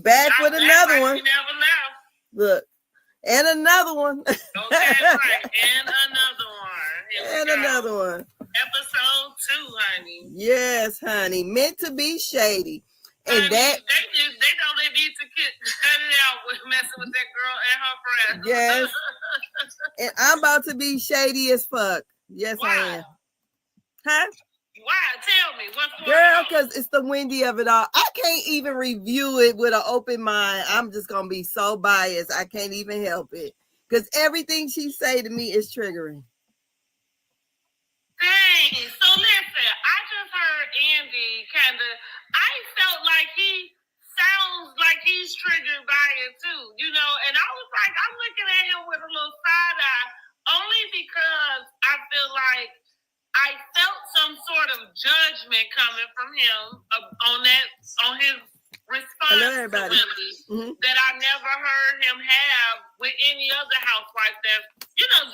back with another one. You never left. Look, and another one. Okay, right. And another one. And another one. Episode 2, honey. Yes, honey. Meant to be shady. And honey, that they know they need to cut it out with messing with that girl and her friends. yes. And I'm about to be shady as fuck. Yes, Why? I am. Huh? Why? Tell me. What's going Girl, on? because it's the Wendy of it all. I can't even review it with an open mind. I'm just going to be so biased. I can't even help it. Because everything she say to me is triggering. Dang. So listen, I just heard Andy I felt like he sounds like he's triggered by it too, and I was like, I'm looking at him with a little side eye, only because I feel like I felt some sort of judgment coming from him on his response to Wendy that I never heard him have with any other housewife that,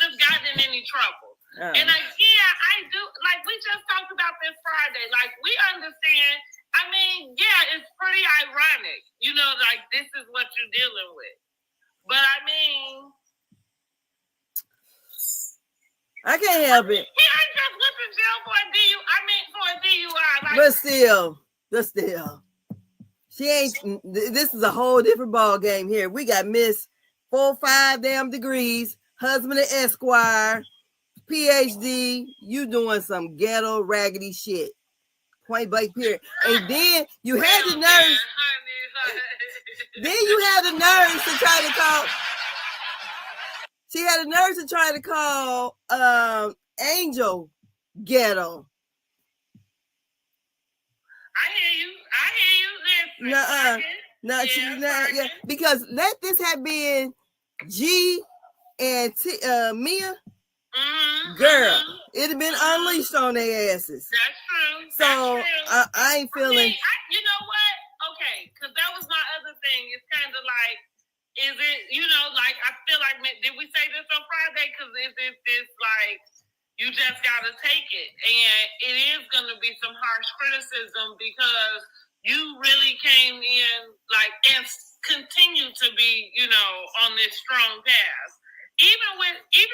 just got in any trouble. Oh. And again, I do, like we just talked about this Friday, like we understand, I mean, yeah, it's pretty ironic, like this is what you're dealing with. But I mean, I can't help it. He ain't just went to jail for a DUI. But still. She ain't, this is a whole different ball game here. We got Miss 4-5 damn degrees, husband and Esquire, PhD, you doing some ghetto raggedy shit. Point blank period. And then you had the nerves. Then you had the nerves to try to call. She had the nerves to try to call Angel ghetto. I hear you. No, she's not. Yeah, because let this have been G and Mia. Girl, it'd have been unleashed on their asses. That's true. So I ain't feeling. You know what? Okay, because that was my other thing. It's kind of like, is it? Like I feel like, did we say this on Friday? Because is it this like you just gotta take it, and it is gonna be some harsh criticism because you really came in like and continue to be, on this strong path. Even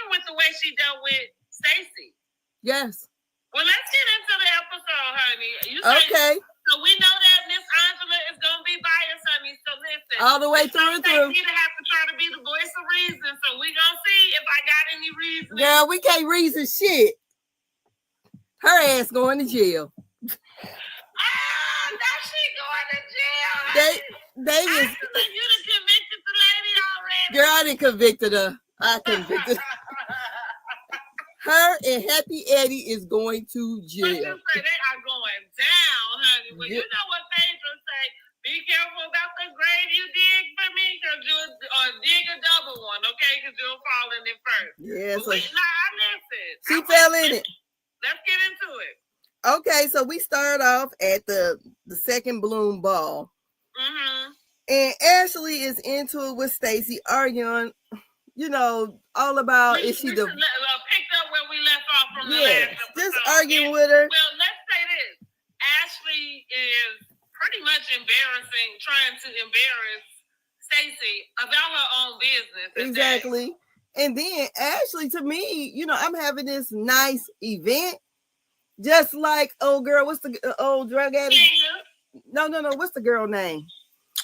with the way she dealt with Stacey. Yes. Well, let's get into the episode, honey. Okay. So we know that Miss Angela is gonna be biased, honey. So listen. All the way through and through. Stacey to have to try to be the voice of reason. So we gonna see if I got any reason. Girl, we can't reason shit. Her ass going to jail. Now she going to jail. They was. You done convicted the lady already. Girl, I didn't convicted her. I convicted her, and Happy Eddie is going to jail. What you say? They are going down, honey. Well, you know what Pedro say? Be careful about the grave you dig for me, or dig a double one, okay? Because you'll fall in it first. Yeah, so listen. She fell in it. Let's get into it. Okay, so we start off at the second Bloom ball. And Ashley is into it with Stacey, arguing, all about is she the picked up where we left off from the last episode. Just arguing with her. Well, let's say this. Ashley is pretty much trying to embarrass Stacey about her own business. Exactly. And then Ashley, to me, I'm having this nice event. Just like, girl, what's the old drug addict? Yeah. No. What's the girl name?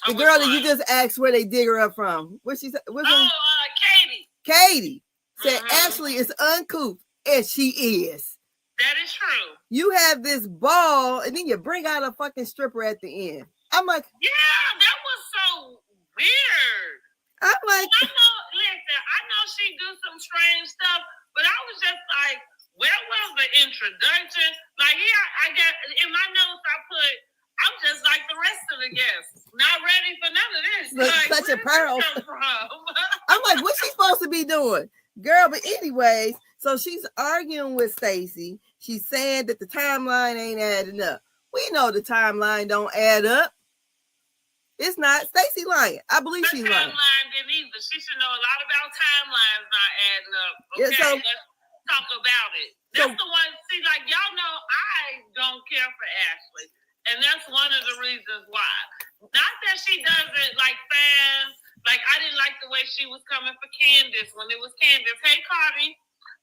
The girl that you just asked where they dig her up from. What she said? Katie. Katie said Ashley is uncouth, and she is. That is true. You have this ball, and then you bring out a fucking stripper at the end. I'm like, yeah, that was so weird. I'm like, I know she do some strange stuff, but I was just like, where was the introduction? Like, I got in my notes, I put, I'm just like the rest of the guests, not ready for none of this. Like, such a pearl. I'm like, what's she supposed to be doing? Girl, but anyways, so she's arguing with Stacey. She's saying that the timeline ain't adding up. We know the timeline don't add up. It's not. Stacey lying. I believe she's lying. Timeline didn't either. She should know a lot about timelines not adding up. Okay, yeah, so, let's talk about it. That's the one. See, like y'all know, I don't care for Ashley, and that's one of the reasons why. Not that she doesn't like fans. Like I didn't like the way she was coming for Candace when it was Candace. Hey, Cardi.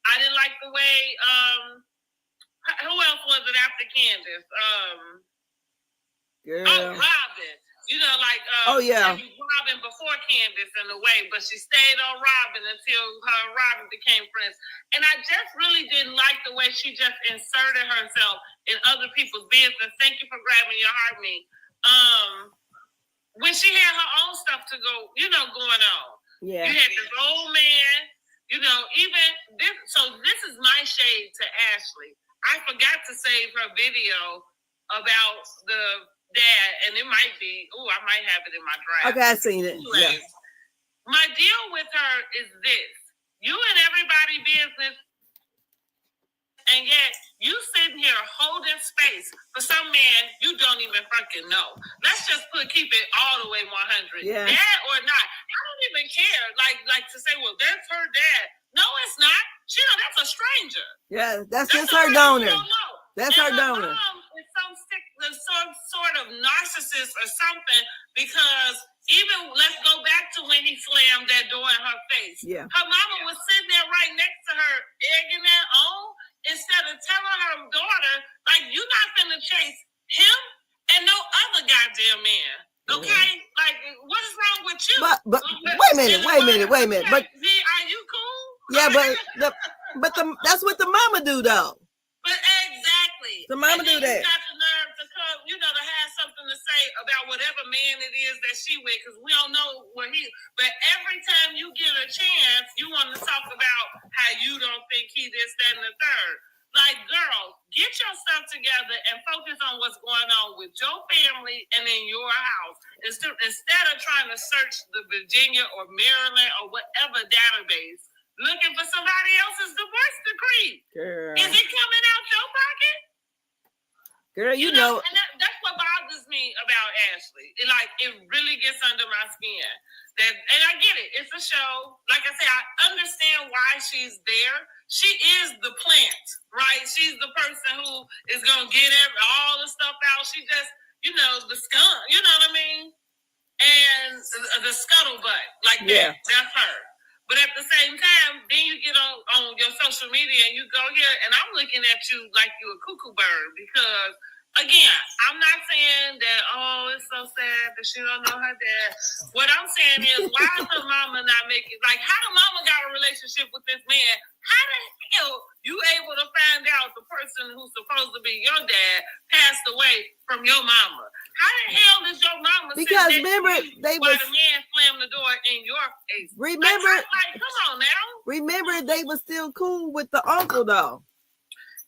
I didn't like the way. Who else was it after Candace? Robin. You know, like Robin before Candace in a way, but she stayed on Robin until her and Robin became friends. And I just really didn't like the way she just inserted herself in other people's business. Thank you for grabbing your heart, me. When she had her own stuff to go, going on. Yeah. You had this old man, even this. So this is my shade to Ashley. I forgot to save her video about the dad, and it might be, I might have it in my draft. Okay, I seen it. Anyway, yeah. My deal with her is this. You and everybody business, and yet you sitting here holding space for some man you don't even fucking know. Let's just keep it all the way 100. Yeah. Dad or not. I don't even care. Like to say, well, that's her dad. No, it's not. That's a stranger. Yeah, that's just her donor. That's her donor. Mom is some sort of narcissist or something, because even let's go back to when he slammed that door in her face. Yeah. Her mama was sitting there right next to her, egging that on, instead of telling her daughter, like, you're not gonna chase him and no other goddamn man. Okay? Yeah. Like, what is wrong with you? But wait a minute. But are you cool? Yeah, but that's what the mama do though. But exactly. The mama do that. You got the nerve to come, to have something to say about whatever man it is that she with, because we don't know where he. But every time you get a chance, you want to talk about how you don't think he this, that, and the third. Like, girl, get your stuff together and focus on what's going on with your family and in your house. Instead of trying to search the Virginia or Maryland or whatever database, looking for somebody else's divorce decree. Girl. Is it coming out your pocket? Girl, you know. And that's what bothers me about Ashley. It really gets under my skin. And I get it. It's a show. Like I said, I understand why she's there. She is the plant, right? She's the person who is going to get all the stuff out. She just, the skunk. You know what I mean? And the scuttlebutt. Like that. That's her. But at the same time, then you get on your social media and you go here, and I'm looking at you like you a cuckoo bird, because, again, I'm not saying that, it's so sad that she don't know her dad. What I'm saying is, why is her mama not making, like, how the mama got a relationship with this man? How the hell you able to find out the person who's supposed to be your dad passed away from your mama? How the hell is your mama? Because remember, the man slammed the door in your face. Remember, come on now. Remember, they were still cool with the uncle though.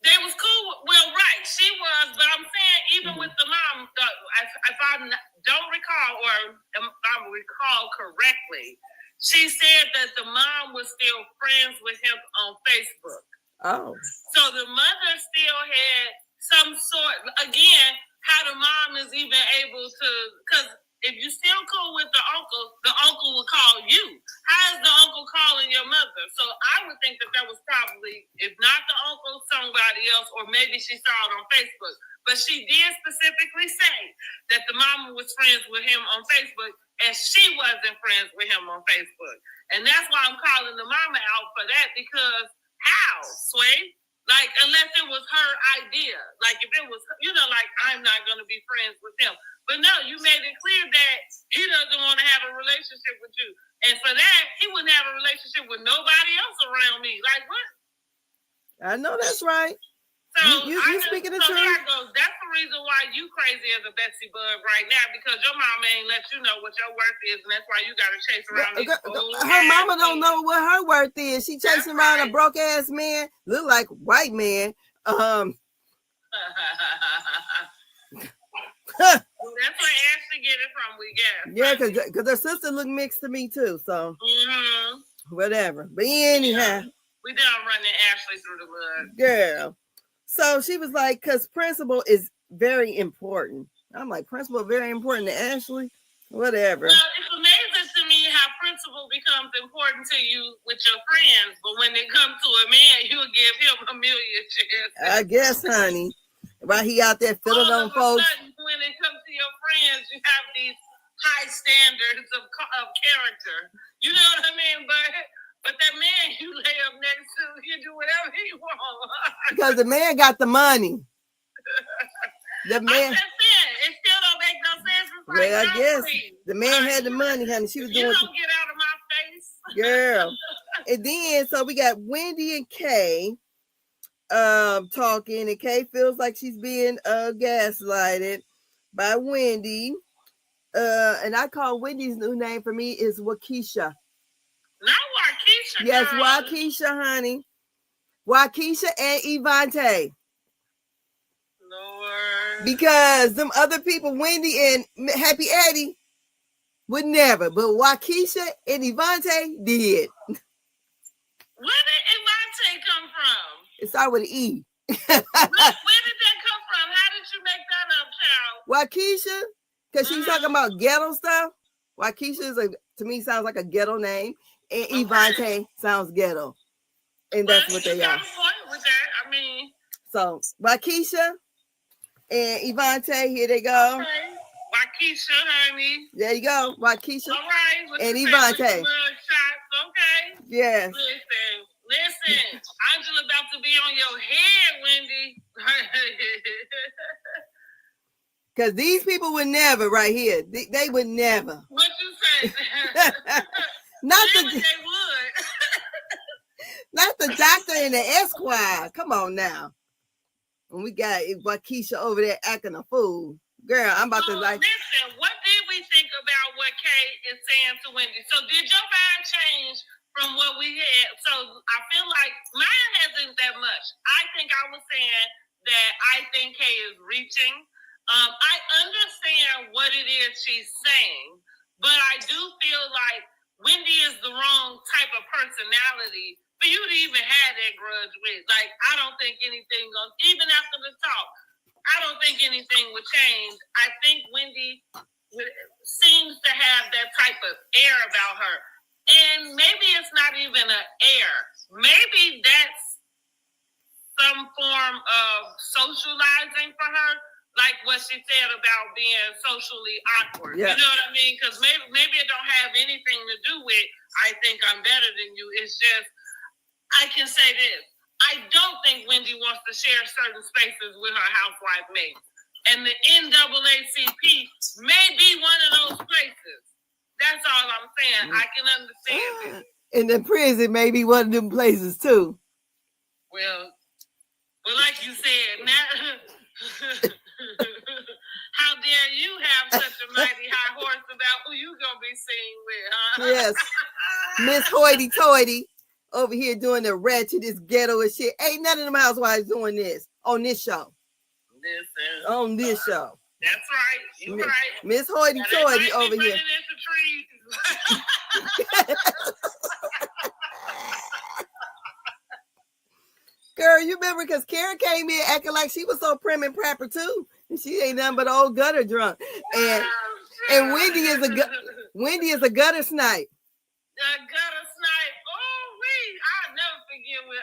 They was cool. Well, right, she was, but I'm saying even with the mom, if I don't recall, or if I recall correctly, she said that the mom was still friends with him on Facebook. Oh. So the mother still had some sort, again, how the mom is even able to, because if you're still cool with the uncle will call you. How is the uncle calling your mother? So I would think that was probably, if not the uncle, somebody else, or maybe she saw it on Facebook. But she did specifically say that the mama was friends with him on Facebook, and she wasn't friends with him on Facebook. And that's why I'm calling the mama out for that, because how, Sway? Like, unless it was her idea. Like, if it was, I'm not going to be friends with him. But no, you made it clear that he doesn't want to have a relationship with you. And for that, he wouldn't have a relationship with nobody else around me. Like, what? I know that's right. So you speaking the truth. There goes. That's the reason why you crazy as a Betsy Bug right now, because your mama ain't let you know what your worth is, and that's why you got to chase around these her mama don't know what her worth is. She chasing around a broke ass man, look like white man. That's where Ashley get it from, we guess. Yeah, because her sister look mixed to me too, so whatever. But anyhow, we done running Ashley through the mud, girl. So she was like, because principle is very important. I'm like, principle very important to Ashley? Whatever. Well, it's amazing to me how principle becomes important to you with your friends, but when it comes to a man, you'll give him a million chances. I guess, honey. While he out there filling on folks. When when it comes to your friends, you have these high standards of character. You know what I mean? But that man you lay up next to, you do whatever he wants. Because the man got the money. The man. It still don't make no sense. It's well, like, I guess the man had the money, honey. She was doing. You don't get out of my face, girl. And then so we got Wendy and Kay talking, and Kay feels like she's being gaslighted by Wendy. And I call Wendy's new name for me is Waukesha. Not Waukesha. Yes, girl. Waukesha, honey. Waukesha and Evante. Lord. Because them other people, Wendy and Happy Eddie, would never. But Waukesha and Evante did. Where did Evante come from? It started with an E. Where did that come from? How did you make that up, child? Waukesha, because she's talking about ghetto stuff. Waukesha is to me sounds like a ghetto name, and Evante sounds ghetto, and that's what they are. With that, I mean, so Waukesha and Evante, here they go. Okay. Waukesha, honey. There you go, Waukesha. All right. And Evante. Okay. Yes. Listen. Angela about to be on your head, Wendy. Because these people would never, right here. They would never. What you say? Not they the. would. Not the doctor and the Esquire. Come on now. And we got Waukesha over there acting a fool. Girl, I'm about to like. Listen, what did we think about what Kay is saying to Wendy? So did your mind change from what we had? So I feel like mine hasn't that much. I think I was saying that I think Kay is reaching. I understand what it is she's saying, but I do feel like Wendy is the wrong type of personality for you to even have that grudge with. Like, I don't think anything goes, even after the talk, I don't think anything would change. I think Wendy seems to have that type of air about her. And maybe it's not even an air. Maybe that's some form of socializing for her, like what she said about being socially awkward. Yeah. You know what I mean? Because maybe it don't have anything to do with, I think I'm better than you. It's just, I can say this. I don't think Wendy wants to share certain spaces with her housewife mates. And the NAACP may be one of those places. That's all I'm saying. I can understand it. And the prison may be one of them places too. Well, like you said, now, how dare you have such a mighty high horse about who you gonna be seen with, huh? Yes. Miss Hoity Toity over here doing the ratchetest ghetto and shit. Ain't none of them housewives doing this on this show. Listen. On this show. That's right. You're right. Miss Hoity Toity over here. Girl, you remember because Karen came in acting like she was so prim and proper too. And she ain't nothing but an old gutter drunk. And Wendy is a gutter snipe. A gutter snipe. Oh, I'll never forget when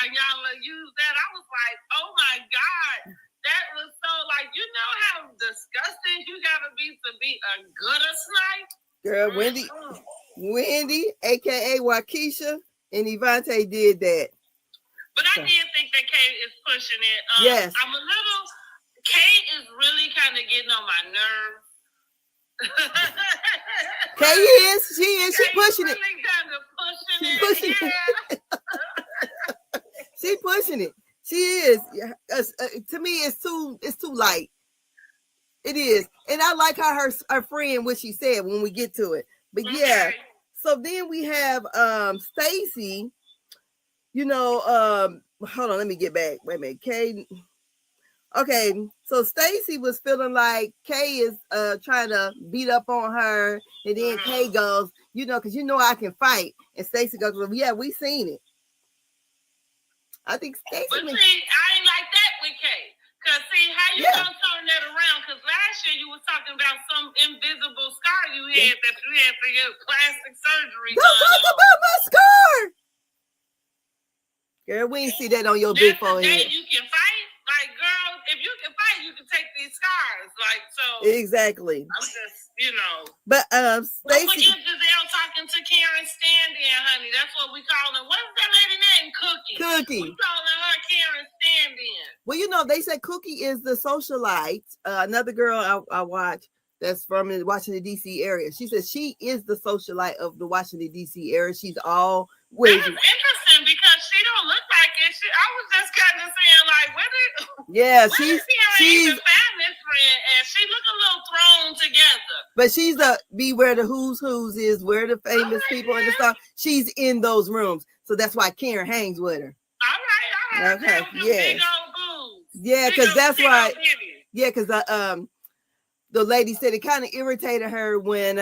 Ayala used that. I was like, oh my God. That was so like, you know how disgusting you gotta be to be a gutter snipe? Girl, Wendy, aka Waukesha, and Evante did that. But I did think that Kay is pushing it. Yes. Kay is really kind of getting on my nerves. Kay is. She is. She pushing really it. Kind of pushing it. She pushing it. She is. To me, it's too light. It is. And I like how her friend, what she said when we get to it. But yeah. So then we have Stacey. You know, hold on, let me get back. Wait a minute. Kay. Okay, so Stacey was feeling like Kay is trying to beat up on her, and then Kay goes, you know, because you know I can fight. And Stacey goes, well, yeah, we seen it. I think Stacey. But see, I ain't like that with Kay. Because see, how you gonna turn that around? Because last year you was talking about some invisible scar you had that you had to get plastic surgery. Don't talk about my scar. Girl, we ain't see that on your big forehead. You can fight. Like, girl, if you can fight, you can take these Exactly. I'm just, you know. But Don't Stacey, forget Giselle talking to Karen Stand-In, honey. That's what we call her. What's that lady name? Cookie. Cookie. We calling her Karen Stand-In. Well, you know, they said Cookie is the socialite. Another girl I watch that's from the Washington, D.C. area. She says she is the socialite of the Washington, D.C. area. She's all with. That's interesting because she don't look like it. I was just kind of saying, like, yeah, she's even find this friend, and she look a little thrown together. But she's be where the who's is, where the famous people and the stuff. She's in those rooms. So that's why Karen hangs with her. All right. Okay, yeah. Big old boobs. Yeah, because that's why. Yeah, because the lady said it kind of irritated her when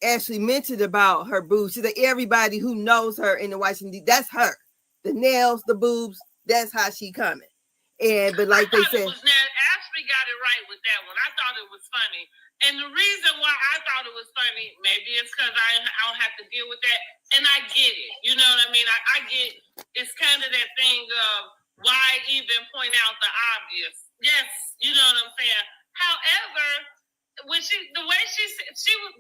Ashley mentioned about her boobs. She said everybody who knows her in the Washington, that's her. The nails, the boobs, that's how she coming. But like they said, Ashley got it right with that one. I thought it was funny. And the reason why I thought it was funny, maybe it's because I don't have to deal with that. And I get it. You know what I mean? I get it's kind of that thing of why even point out the obvious. Yes, you know what I'm saying? However, when the way she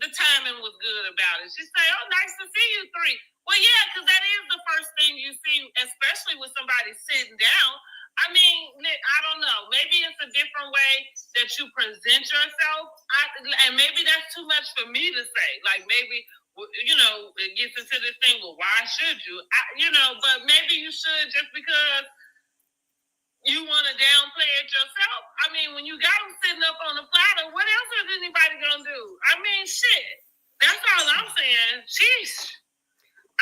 the timing was good about it. She said, "Oh, nice to see you three." Well, yeah, because that is the first thing you see, especially with somebody sitting down. I mean, I don't know. Maybe it's a different way that you present yourself. And maybe that's too much for me to say. Like, maybe, you know, it gets into this thing, well, why should you? But maybe you should just because you want to downplay it yourself. I mean, when you got them sitting up on the platter, what else is anybody going to do? I mean, shit. That's all I'm saying. Sheesh.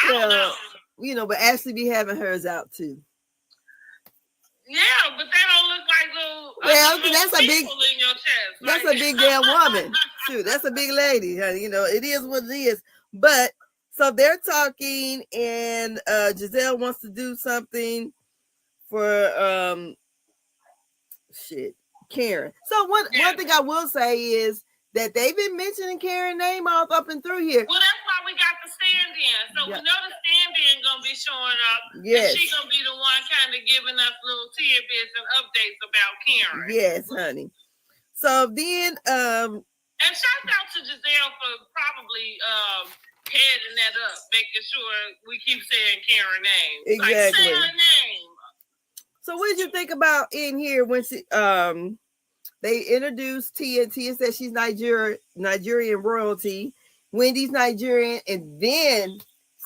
I don't know. You know, but Ashley be having hers out, too. Yeah, but they don't look like little that's a big in your chest. That's a big damn woman. Shoot, that's a big lady. You know, it is what it is. But so they're talking, and Giselle wants to do something for Karen. So one thing I will say is that they've been mentioning Karen's name all up and through here. Well, that's why we got the stand-in. So we know the stand-in gonna be showing up. Yes. And she's gonna be the one kind of giving us little tidbits and updates about Karen. Yes, honey. So then and shout out to Giselle for probably heading that up, making sure we keep saying Karen's name. Exactly. Like, say her name. So what did you think about in here when she they introduced Tia. Tia said she's Nigerian royalty. Wendy's Nigerian, and then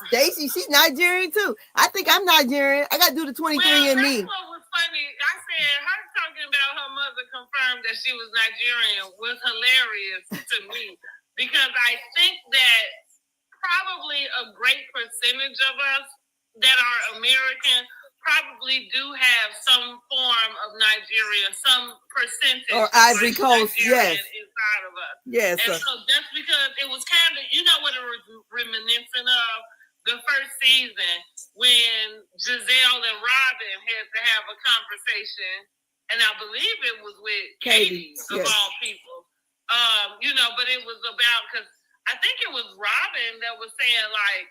Stacey, she's Nigerian too. I think I'm Nigerian. I got to do the 23andMe. That's what was funny. I said her talking about her mother confirmed that she was Nigerian was hilarious to me because I think that probably a great percentage of us that are American probably do have some form of Nigeria, some percentage or Ivory Coast, yes, inside of us. Yes. And so that's because it was kind of, you know what it was reminiscent of? The first season when Giselle and Robin had to have a conversation, and I believe it was with Katie of all people. But it was about, because I think it was Robin that was saying like,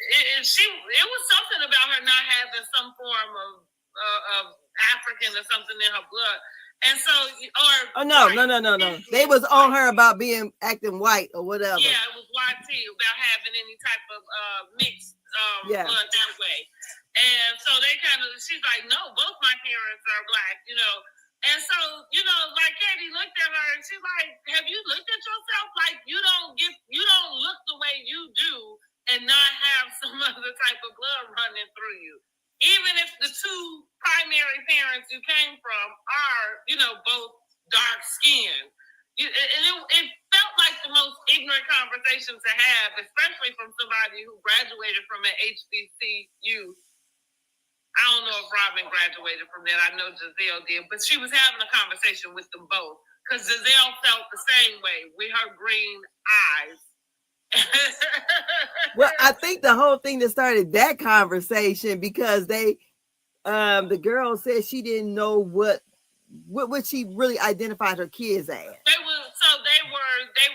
it was something about her not having some form of African or something in her blood. And so, no. They was on her about acting white or whatever. Yeah, it was YT about having any type of mixed blood that way. And so she's like, no, both my parents are black, And so, like Katie looked at her and she's like, have you looked at yourself? Like you don't look the way you do and not have some other type of blood running through you. Even if the two primary parents you came from are, both dark skinned. It felt like the most ignorant conversation to have, especially from somebody who graduated from an HBCU. I don't know if Robin graduated from that. I know Giselle did, but she was having a conversation with them both because Giselle felt the same way with her green eyes. Well, I think the whole thing that started that conversation because the girl said she didn't know what she really identified her kids as. They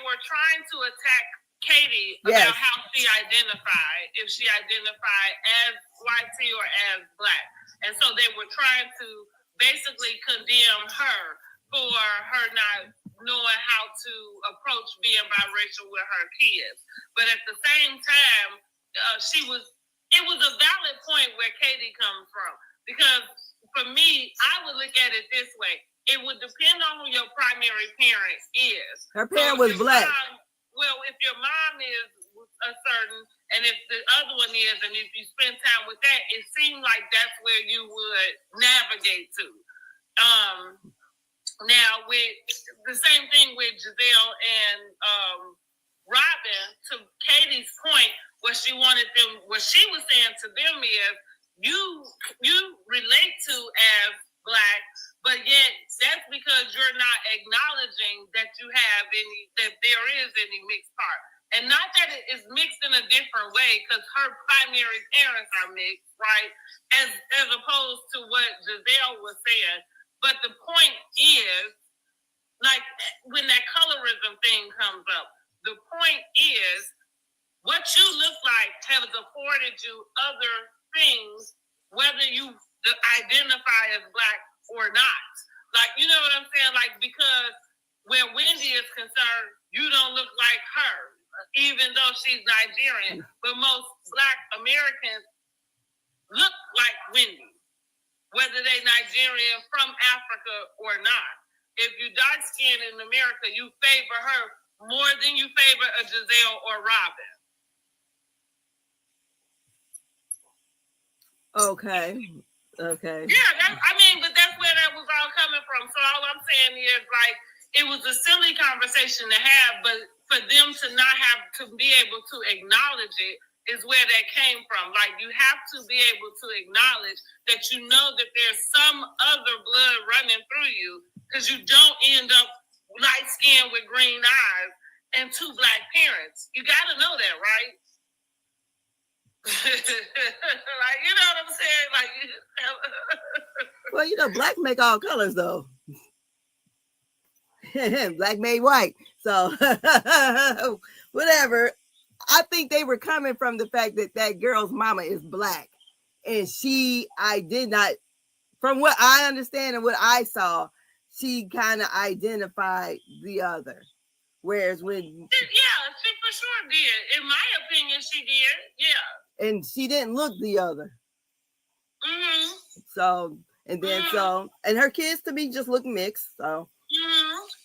were trying to attack Katie about how she identified, if she identified as YT or as black. And so they were trying to basically condemn her for her not knowing how to approach being biracial with her kids. But at the same time, it was a valid point where Katie comes from. Because for me, I would look at it this way. It would depend on who your primary parent is. Her parent was black. If your mom is a certain, and if the other one is, and if you spend time with that, it seemed like that's where you would navigate to. Now, with the same thing with Giselle and Robin, to Katie's point, what she was saying to them is, you relate to as black, but yet that's because you're not acknowledging that there is any mixed part. And not that it is mixed in a different way, because her primary parents are mixed, right? As opposed to what Giselle was saying. But the point is, like when that colorism thing comes up, the point is, what you look like has afforded you other things, whether you identify as black or not. Like, you know what I'm saying? Like, because where Wendy is concerned, you don't look like her, even though she's Nigerian. But most black Americans look like Wendy, whether they Nigerian from Africa or not. If you dark skinned in America, you favor her more than you favor a Giselle or Robin. Okay. Yeah, but that's where that was all coming from. So all I'm saying is, like, it was a silly conversation to have, but for them to not have to be able to acknowledge it is where that came from. Like, you have to be able to acknowledge that you know that there's some other blood running through you, because you don't end up light skinned with green eyes and two black parents. You got to know that, right? Like, you know what I'm saying? Like, well, black make all colors though. Black made white. So whatever. I think they were coming from the fact that girl's mama is black, and I did not, from what I understand and what I saw, she kind of identified the other. Whereas when she for sure did. In my opinion, she did. Yeah. And she didn't look the other. Mm-hmm. So, and then and her kids to me just look mixed. So,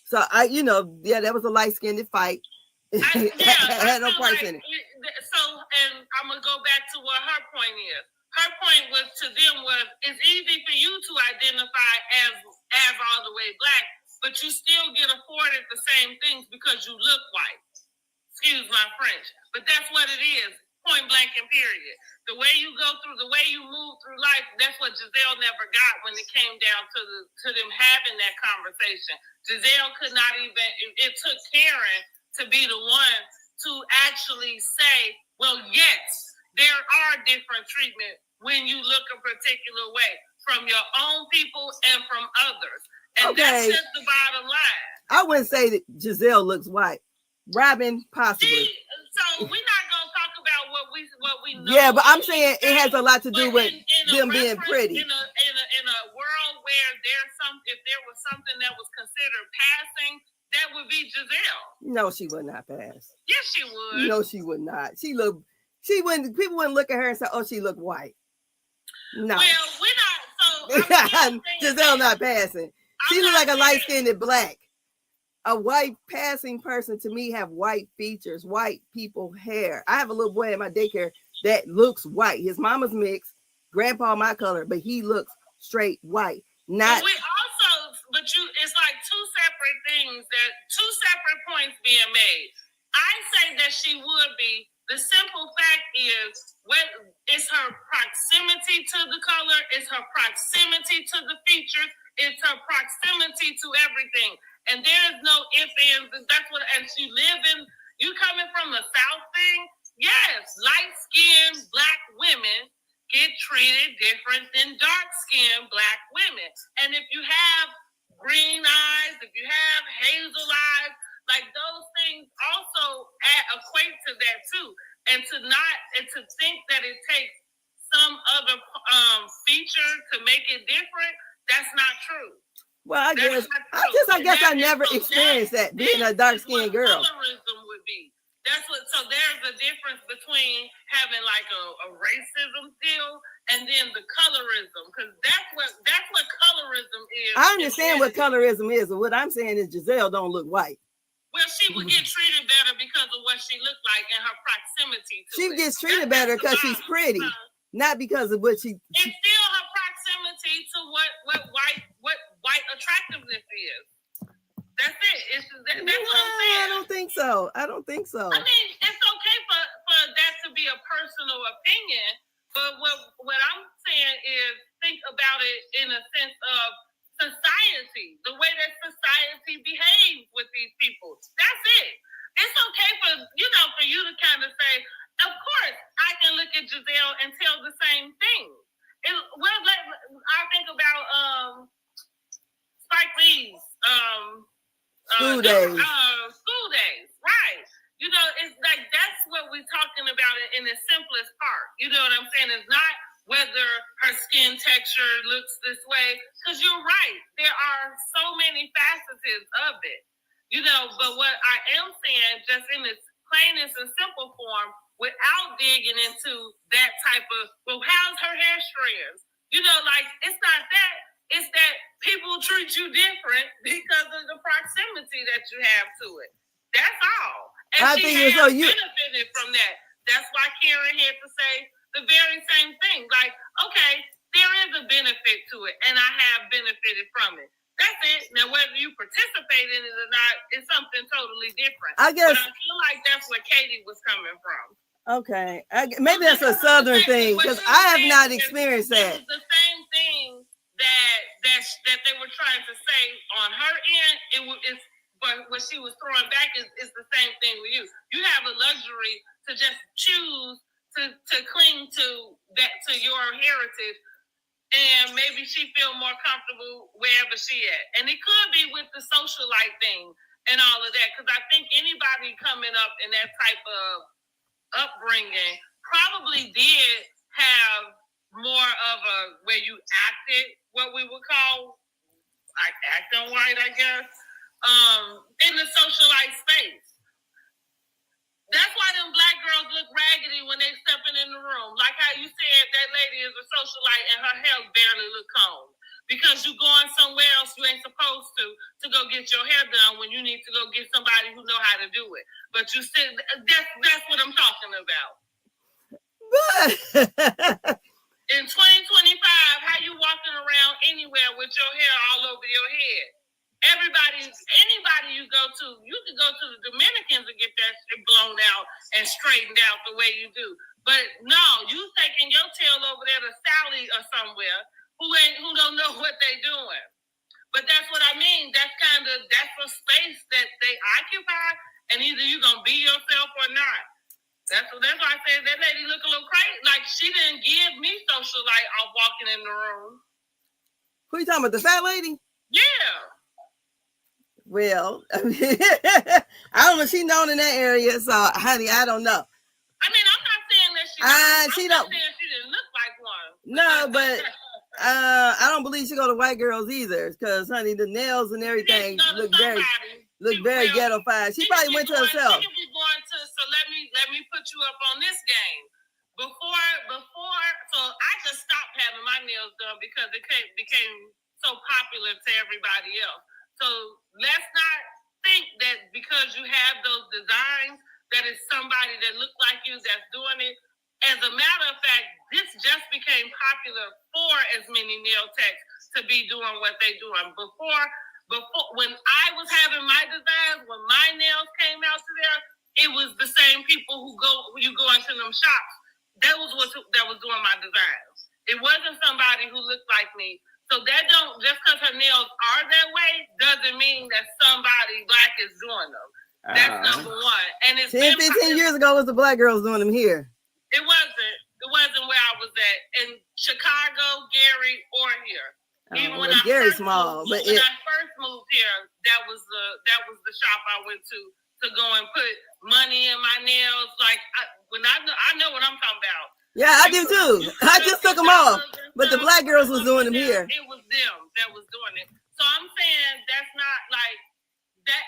so that was a light-skinned fight. Had no price in it. So, and I'm gonna go back to what her point is. Her point was to them was, it's easy for you to identify as all the way black, but you still get afforded the same things because you look white. Excuse my French, but that's what it is. Point blank and period. The way you go through, the way you move through life, that's what Giselle never got when it came down to them having that conversation. Giselle could not even, it took Karen to be the one to actually say, well, yes, there are different treatment when you look a particular way from your own people and from others. And that's just the bottom line. I wouldn't say that Giselle looks white. Robin, possibly. So we're not going to talk about what we know. Yeah, but I'm saying it has a lot to do with them being pretty. In a world where if there was something that was considered passing, that would be Giselle. No, she would not pass. Yes, she would. No, she would not. People wouldn't look at her and say, oh, she looked white. No. Well, we're not. So Giselle not passing. She looked like a light-skinned black. A white passing person to me have white features, white people hair. I have a little boy in my daycare that looks white. His mama's mixed, grandpa my color, but he looks straight white. Not. It's like two separate points being made. I say that she would be. The simple fact is, it's her proximity to the color, it's her proximity to the features, it's her proximity to everything. And there is no ifs, ands, and that's what, and she you coming from the South thing, yes, light-skinned black women get treated different than dark-skinned black women. And if you have green eyes, if you have hazel eyes, like those things also equate to that too. And to think that it takes some other feature to make it different, That's not true. Well, I guess I never experienced that being a dark-skinned girl. Colorism would be. That's what. So there's a difference between having like a racism deal and then the colorism, because that's what colorism is. I understand what colorism is, but what I'm saying is Giselle don't look white. Well, she would get treated better because of what she looked like and her proximity to she it. Gets treated better because she's pretty, not because of what she. It's still her proximity to what white attractiveness is. That's it. That's what I'm saying. I don't think so. I mean, it's okay for that to be a personal opinion, but what I'm saying is think about it in a sense of society, the way that society behaves with these people. That's it. It's okay for you to kind of say, of course, I can look at Giselle and tell the same thing. I think about Spike Lee's school days. School days, right? It's like that's what we're talking about in the simplest part. You know what I'm saying? It's not whether her skin texture looks this way, because you're right. There are so many facets of it. But what I am saying, just in its plainest and simple form, without digging into that type of, well, how's her hair strands? It's not that. It's that people treat you different because of the proximity that you have to it. That's all. And she benefited from that. That's why Karen had to say the very same thing. Like, okay, there is a benefit to it, and I have benefited from it. That's it. Now, whether you participate in it or not is something totally different. I guess. But I feel like that's where Katie was coming from. Okay. Maybe that's a Southern thing, because I have not experienced that. It's the same thing that they were trying to say on her end. But what she was throwing back is the same thing with you. You have a luxury to just choose to cling to your heritage, and maybe she feel more comfortable wherever she at. And it could be with the socialite thing and all of that, because I think anybody coming up in that type of upbringing probably did have more of a where you acted what we would call like acting white, I guess, in the socialite space. That's why them black girls look raggedy when they stepping in the room. Like how you said that lady is a socialite and her hair barely look combed. Because you going somewhere else you ain't supposed to go get your hair done when you need to go get somebody who know how to do it. But you said that's what I'm talking about. In 2025, how you walking around anywhere with your hair all over your head? Anybody you go to, you can go to the Dominicans and get that shit blown out and straightened out the way you do. But no, you taking your tail over there to Sally or somewhere who don't know what they doing. But that's what I mean. That's a space that they occupy, and either you gonna be yourself or not. That's why I said that lady look a little crazy. Like she didn't give me socialite off walking in the room. Who you talking about? The fat lady? Yeah. Well, I don't know. She's known in that area, so honey, I don't know. I mean, I'm not saying that she didn't look like one. No, but I don't believe she go to white girls either, because honey, the nails and everything look very ghetto-fied. She probably went to herself. She could be going to. So let me put you up on this game. Before, so I just stopped having my nails done because it became so popular to everybody else. So let's not think that because you have those designs that it's somebody that looks like you that's doing it. As a matter of fact, this just became popular for as many nail techs to be doing what they're doing. Before when I was having my designs, when my nails came out to there, it was the same people who go into them shops. That was doing my designs. It wasn't somebody who looked like me. So that don't, just because her nails are that way doesn't mean that somebody black is doing them. That's number one. And it's 10, 15 years ago was the black girls doing them here. It wasn't where I was at in Chicago, Gary, or here. Even when I Gary's small, when I first moved here, that was the shop I went to go and put money in my nails. Like I know what I'm talking about. Yeah, I do too. I just took them off, but the black girls was doing them here. It was them. that was doing it. So I'm saying that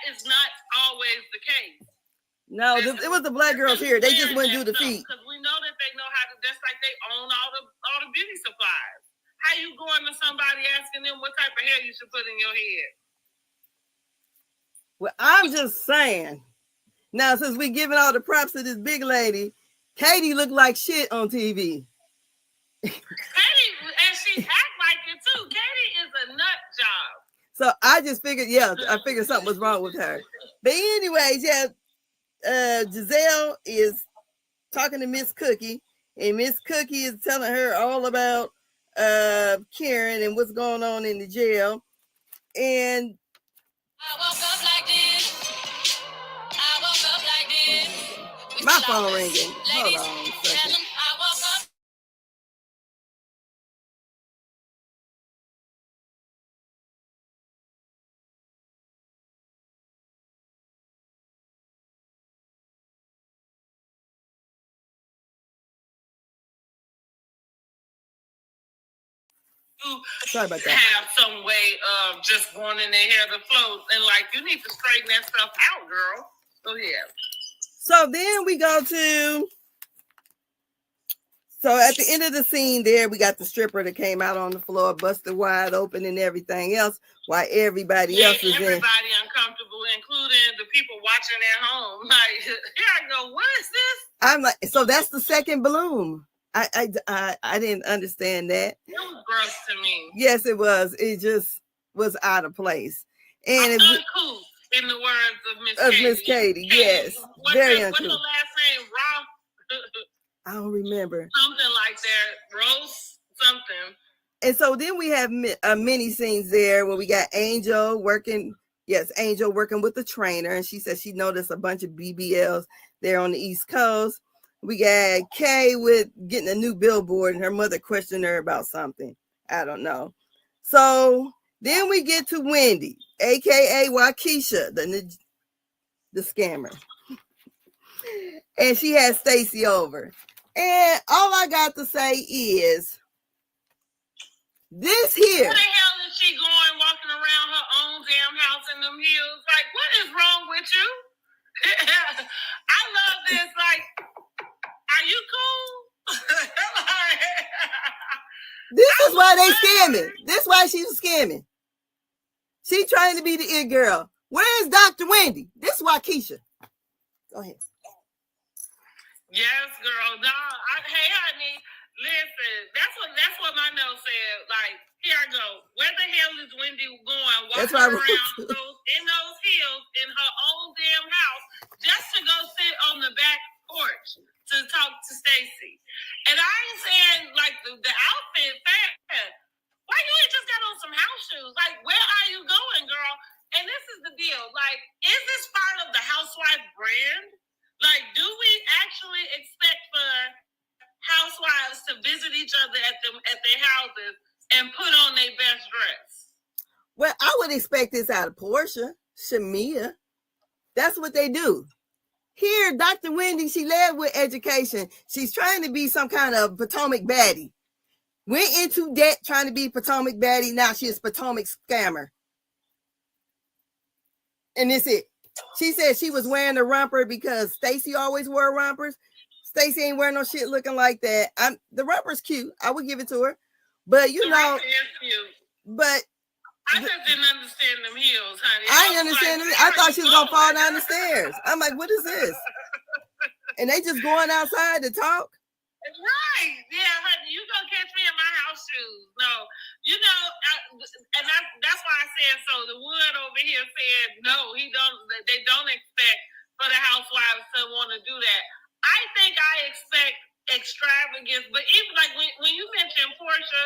is not always the case. No, it was the black girls here. They just wouldn't do the feet. Because we know that they know how to, just like they own all the beauty supplies. How you going to somebody asking them what type of hair you should put in your head? Well, I'm just saying. Now, since we giving all the props to this big lady, Katie looked like shit on TV. Katie, and she act like it too. Katie is a nut job. So I just figured, I figured something was wrong with her. But anyways, Giselle is talking to Miss Cookie, and Miss Cookie is telling her all about Karen and what's going on in the jail. And I woke up like this. I woke up like this. My phone ringing. Hold on a second. I woke up. Sorry about that. Have some way of just wanting their hair to float, and like, you need to straighten that stuff out, girl. So yeah. So then we go to. So at the end of the scene there, we got the stripper that came out on the floor, busted wide open and everything else, while everybody else is everybody uncomfortable, including the people watching at home. Like, here I go, what is this? I'm like, so that's the second balloon. I didn't understand that. It was gross to me. Yes, it was. It just was out of place. And it's uncouth, in the words of Miss Katie. Yes, very uncouth. What's her last name? Ross? I don't remember. Something like that. Rose something. And so then we have mini scenes there where we got Angel working. Yes, Angel working with the trainer, and she said she noticed a bunch of BBLs there on the East Coast. We got Kay with getting a new billboard, and her mother questioned her about something. I don't know. So then we get to Wendy, aka Waukesha, the scammer. And she has Stacey over. And all I got to say is this here. Where the hell is she going walking around her own damn house in them heels? Like, what is wrong with you? I love this. Like, are you cool? This is why they scamming. This is why she was scamming. She trying to be the it girl. Where's Dr. Wendy? This is Waukesha. Go ahead. Yes, girl. No, hey, honey. Listen, that's what my note said. Like, here I go. Where the hell is Wendy going? Walking around in those heels in her own damn house just to go sit on the back porch to talk to Stacey. And I ain't saying like the outfit bad. Why you ain't just got on some house shoes? Like, where are you going, girl? And this is the deal. Like, is this part of the housewife brand? Like, do we actually expect for housewives to visit each other at their houses and put on their best dress? Well, I would expect this out of Portia, Shamia. That's what they do. Here, Dr. Wendy, she led with education. She's trying to be some kind of Potomac baddie. Went into debt trying to be Potomac baddie. Now she is Potomac scammer. And that's it. She said she was wearing a romper because Stacey always wore rompers. Stacey ain't wearing no shit looking like that. The romper's cute. I would give it to her. But you know, but I just didn't understand them heels, honey. I didn't understand them. I thought she was gonna fall down the stairs. I'm like, what is this? And they just going outside to talk. Right. Yeah, honey, you gonna catch me in my house shoes. No. You know, and that's why I said so. The Wood over here said no, they don't expect for the housewives to want to do that. I think I expect extravagance, but even like when you mentioned Portia,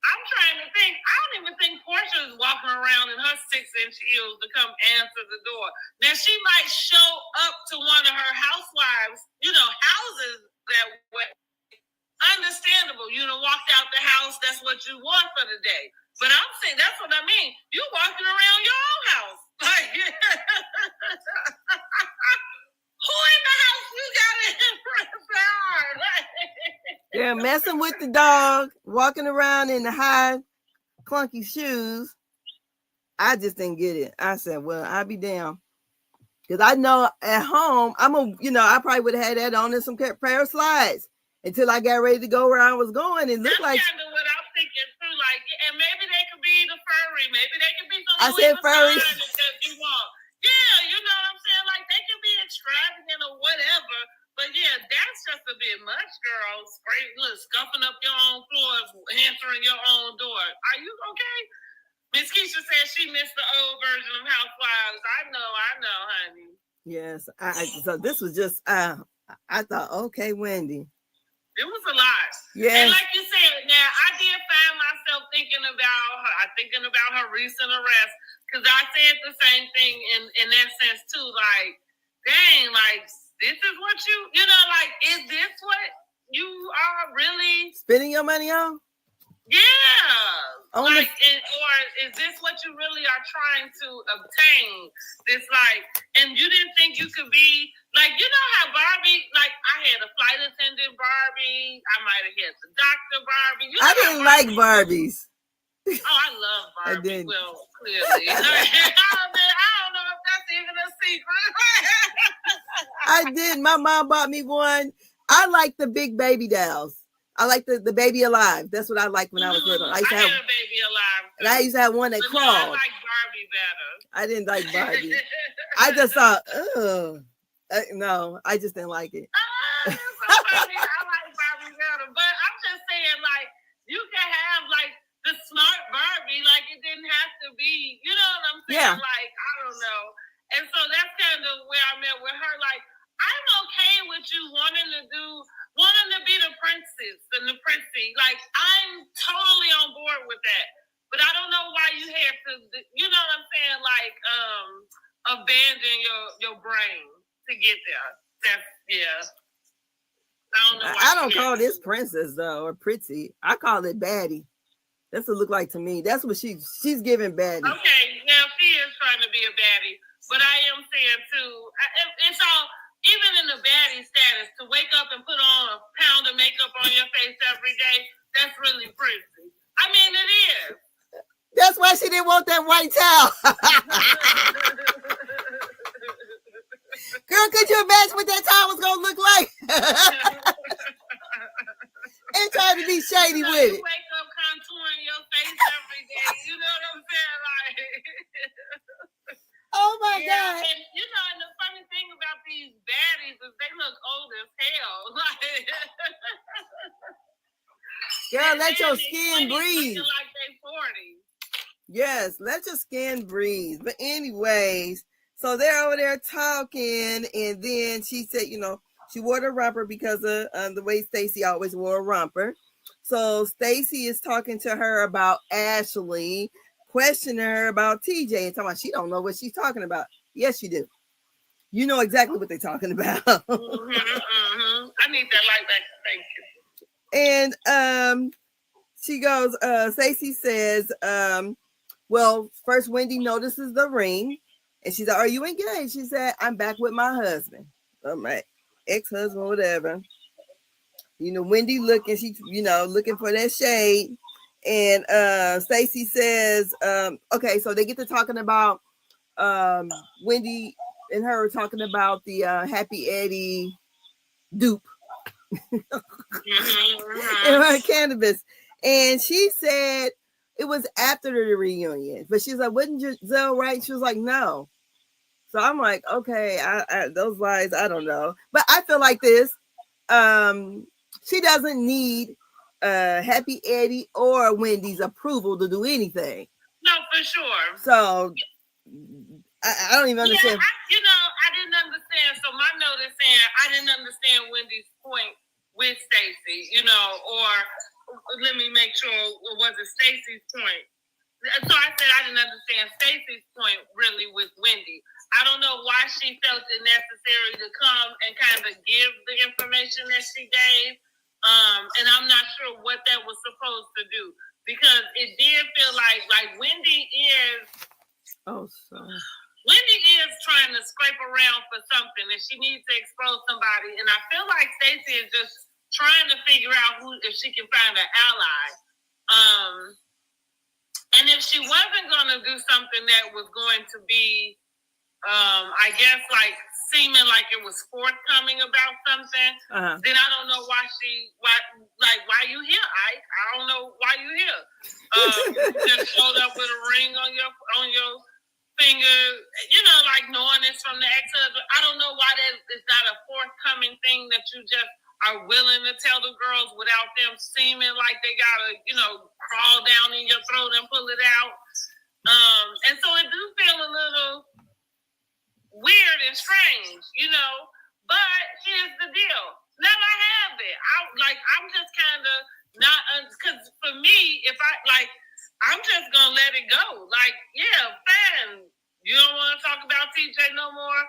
I'm trying to think. I don't even think Portia is walking around in her 6-inch heels to come answer the door. Now she might show up to one of her housewives, houses that way. Understandable, walked out the house. That's what you want for the day. But I'm saying that's what I mean. You walking around your own house, like who in the house you got in front of the yard? They're messing with the dog, walking around in the high clunky shoes. I just didn't get it. I said, well, I'll be down. Because I know at home, I probably would have had that on and some pair of slides until I got ready to go where I was going. And looked like. That's kind of what I'm thinking too. Like, and maybe they could be the furry. Maybe they could be some I said furry. That you want. Yeah, you know what I'm saying? Like, they could be extravagant or whatever. But yeah, that's just a bit much, girl. Scuffing up your own floor, answering your own door. Are you okay? Miss Keisha said she missed the old version of Housewives. I know, honey. Yes. So this was just, I thought, okay, Wendy. It was a lot. Yes. And like you said, now I did find myself thinking about her recent arrest, because I said the same thing in that sense too. Like, dang, like, this is what like, is this what you are really spending your money on? Yeah. Or is this what you really are trying to obtain? This, like, and you didn't think you could be, like, you know how Barbie, like, I had a flight attendant Barbie. I might have had the doctor Barbie. I didn't like Barbies. Oh, I love Barbie. I did. Well, clearly. I don't know if that's even a secret. I did. My mom bought me one. I like the big baby dolls. I like the Baby Alive. That's what I liked when I was little. I had a Baby Alive. And I used to have one that crawled. I like Barbie better. I didn't like Barbie. I just thought, no, I just didn't like it. So funny. I like Barbie better. But I'm just saying, like, you can have, like, the smart Barbie. Like, it didn't have to be, you know what I'm saying? Yeah. Like, I don't know. And so that's kind of where I'm at with her. Like, I'm okay with you wanting to be the princess and the princey. Like, I'm totally on board with that. But I don't know why you have to, you know what I'm saying? Like, abandon your brain to get there. That's, yeah. I don't know. I don't call this princess though, or pretty. I call it baddie. That's what it look like to me. That's what she's giving baddie. Okay, now she is trying to be a baddie, but I am saying too, it's all, even in the baddie status, to wake up and put on a pound of makeup on your face every day, that's really pretty. I mean, it is. That's why she didn't want that white towel. Girl, could you imagine what that towel was gonna look like? And trying to be shady with it. You wake up contouring your face every day. You know what I'm saying? Like, oh my God. And and the funny thing about these baddies is they look old as hell. Like, girl, let your skin breathe. Like they 40. Yes, let your skin breathe. But anyways, so they're over there talking, and then she said, she wore the romper because of the way Stacey always wore a romper. So Stacey is talking to her about Ashley, questioning her about TJ, and talking about she don't know what she's talking about. Yes, you do. You know exactly what they're talking about. I need that light back. Thank you. And she goes, Stacey says, well, first Wendy notices the ring, and she's like, are you engaged? She said, I'm back with my husband. My ex-husband, whatever. Wendy looking, she, looking for that shade. And Stacey says, okay, so they get to talking about Wendy and her talking about the Happy Eddie dupe in her cannabis. And she said it was after the reunion, but she's like, wasn't Giselle right? She was like, no. So I'm like, okay, I those lies, I don't know. But I feel like this, she doesn't need Happy Eddie or Wendy's approval to do anything. No, for sure. So I don't even understand. Yeah, I didn't understand. So my note is saying I didn't understand Wendy's point with Stacey, or let me make sure, was it Stacey's point? So I said I didn't understand Stacey's point really with Wendy. I don't know why she felt it necessary to come and kind of give the information that she gave. And I'm not sure what that was supposed to do, because it did feel like Wendy is. Oh, sorry. Wendy is trying to scrape around for something, and she needs to expose somebody. And I feel like Stacey is just trying to figure out if she can find an ally. And if she wasn't going to do something that was going to be, I guess, like seeming like it was forthcoming about something, then I don't know why you here, Ike? I don't know why you here. You just showed up with a ring on your finger, like knowing it's from the ex-husband. I don't know why that is not a forthcoming thing that you just are willing to tell the girls without them seeming like they gotta, crawl down in your throat and pull it out. And so it do feel a little weird and strange, but here's the deal. Now I have it. I'm just kind of not, because for me, if I'm just gonna let it go. Like, yeah, fine. You don't want to talk about TJ no more?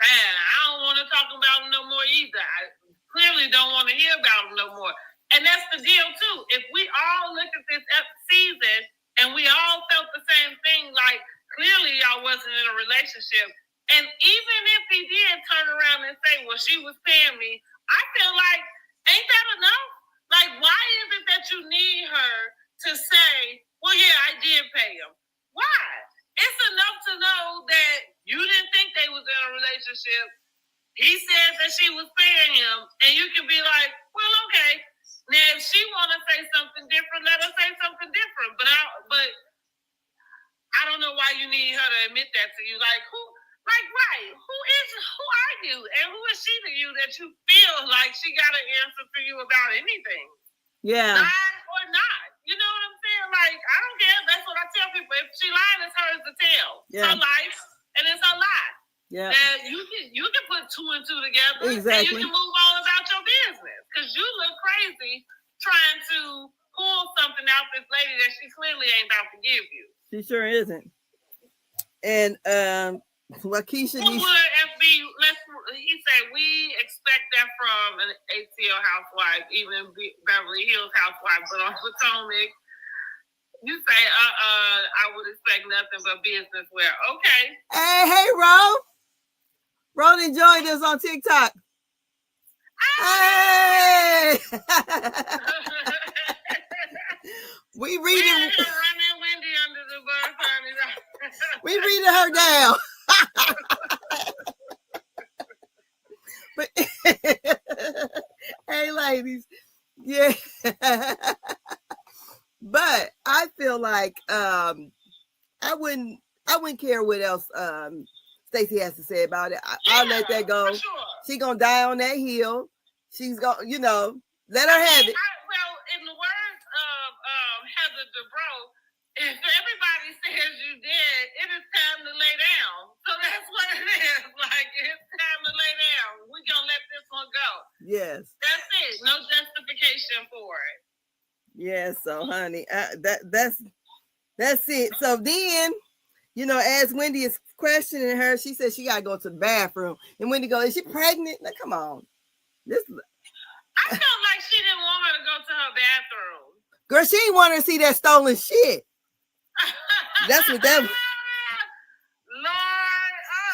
Fine. I don't want to talk about him no more either. I clearly don't want to hear about him no more. And that's the deal too. If we all look at this season and we all felt the same thing, like clearly y'all wasn't in a relationship. And even if he did turn around and say, well, she was paying me, I feel like, ain't that enough? Like, why is it that you need her to say, well, yeah, I did pay him? Why? It's enough to know that you didn't think they was in a relationship. He said that she was paying him, and you can be like, well, okay. Now, if she want to say something different, let her say something different. But I don't know why you need her to admit that to you. Like, who are you? And who is she to you that you feel like she got an answer for you about anything? Yeah. Lying or not. You know what I'm saying? Like, I don't care. That's what I tell people. If she lying, it's hers to tell. Yeah. Her life, and it's her lie. Yeah. And you can put two and two together. Exactly. And you can move on about your business. Because you look crazy trying to pull something out this lady that she clearly ain't about to give you. She sure isn't. And Lakeisha needs... he said, we expect that from an ATL housewife, even Beverly Hills housewife, but on Potomac, you say, I would expect nothing but business wear. Okay. Hey, Ro. Ro enjoyed this on TikTok. Hey! We reading Wendy under the bus, honey. We reading her down. But hey, ladies, yeah. But I feel like I wouldn't care what else Stacey has to say about it. I'll let that go. Sure. She's gonna die on that hill. She's gonna, let her have it. Well, in the words of Heather Dubrow, if everybody says you did, it is time to lay down. So that's what it is. Like, it's time to lay down. We're going to let this one go. Yes. That's it. No justification for it. Yes. So, honey, that's it. So then, as Wendy is questioning her, she said she got to go to the bathroom. And Wendy goes, is she pregnant? Now, come on. I felt like she didn't want her to go to her bathroom. Girl, she didn't want her to see that stolen shit. That's what that was. Lord.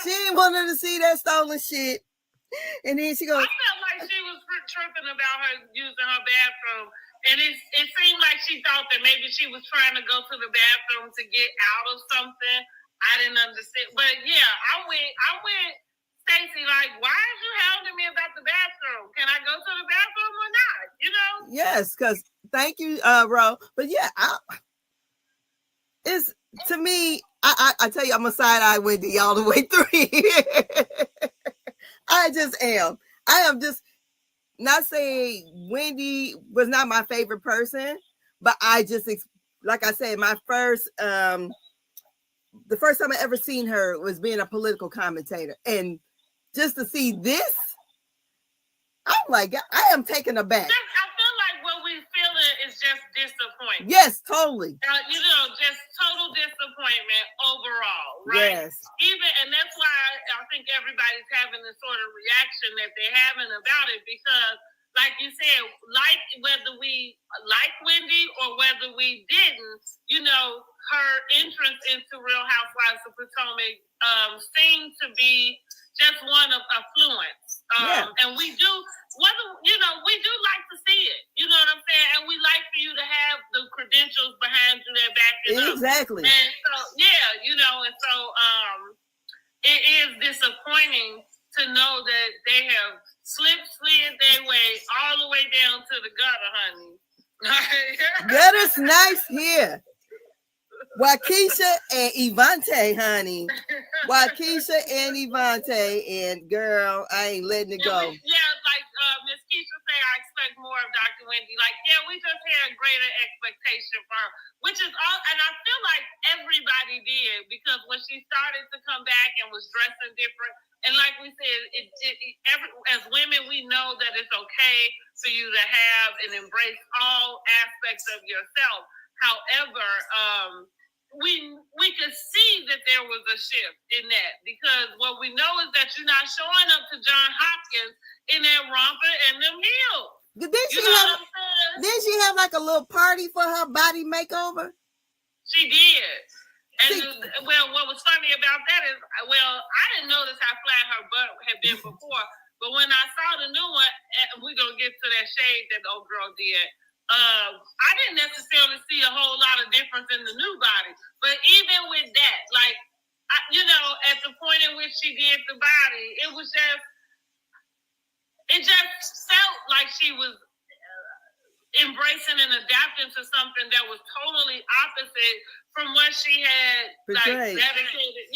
She didn't want her to see that stolen shit. And then she goes, I felt like she was tripping about her using her bathroom. And it seemed like she thought that maybe she was trying to go to the bathroom to get out of something. I didn't understand. But yeah, I went, Stacey, like, why is you hounding me about the bathroom? Can I go to the bathroom or not? Yes, because thank you, Ro. But yeah, it's to me, I tell you, I'm a side-eye Wendy all the way through. I just am. I am just not saying Wendy was not my favorite person, but I just, like I said, my first, the first time I ever seen her was being a political commentator. And just to see this, I'm like, I am taken aback. I feel like what we feeling is just disappointment. Yes, totally. Just total disappointment overall, right? Yes. And that's why I think everybody's having the sort of reaction that they're having about it, because, like you said, like whether we like Wendy or whether we didn't, her entrance into Real Housewives of Potomac seemed to be just one of affluence. And we do, we do like to see it. You know what I'm saying? And we like for you to have the credentials behind you that back it Exactly. And so, and so it is disappointing to know that they have slid their way all the way down to the gutter, honey. Gutter's nice here. Waukesha and Evante, honey. Waukesha and Evante, and girl, I ain't letting it go. Like Miss Keisha say, I expect more of Dr. Wendy. Like, we just had greater expectation for her, which is all, and I feel like everybody did, because when she started to come back and was dressing different, and like we said, as women, we know that it's okay for you to have and embrace all aspects of yourself. However, we could see that there was a shift in that, because what we know is that you're not showing up to John Hopkins in that romper and them heels. Did she have like a little party for her body makeover? She did. And what was funny about that is, I didn't notice how flat her butt had been before, but when I saw the new one, and we're gonna get to that shade that the old girl did. I didn't necessarily see a whole lot of difference in the new body, but even with that, like, at the point in which she did the body, it just felt like she was embracing and adapting to something that was totally opposite from what she had like dedicated.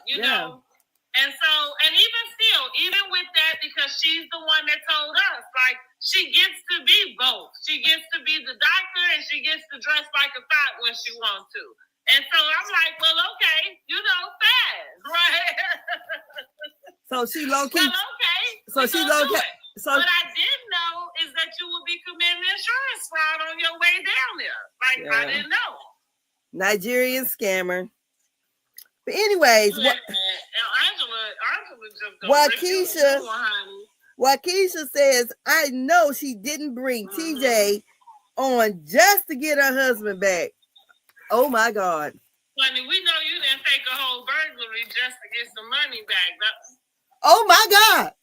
You know. And so, and even with that, because she's the one that told us, like, she gets to be both. She gets to be the doctor, and she gets to dress like a thought when she wants to. And so I'm like, well, okay, fast, right? So she low key. Well, okay. So she low key. So what I did know is that you would be committing insurance fraud on your way down there. Like, I didn't know. Nigerian scammer. But anyways, Waukesha says, I know she didn't bring TJ on just to get her husband back. Oh my God. Honey, we know you didn't take a whole burglary just to get some money back. Oh my God.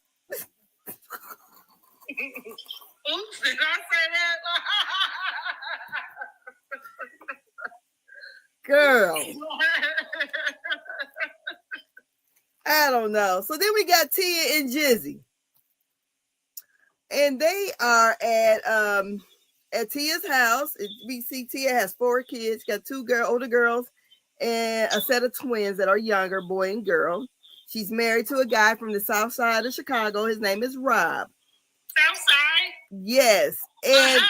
Oops, did I say that? Girl. I don't know. So then we got Tia and Jizzy. And they are at Tia's house. We see Tia has 4 kids, got 2 older girls, and a set of twins that are younger, boy and girl. She's married to a guy from the south side of Chicago. His name is Rob. South side? Yes. And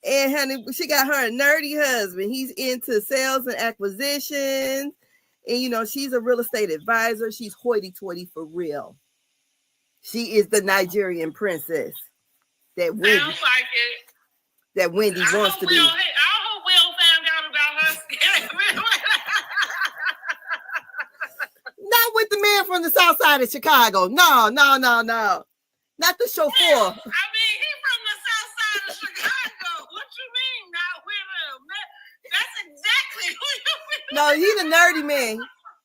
and honey, she got her a nerdy husband. He's into sales and acquisitions. And she's a real estate advisor. She's hoity-toity for real. She is the Nigerian princess that Wendy, sounds like it. That Wendy wants to be. I hope Will found out about her. Not with the man from the south side of Chicago. No. Not the chauffeur. Yeah, I mean, he's from the south side of Chicago. What you mean, not with him? That's exactly who you mean. No, he's a nerdy man.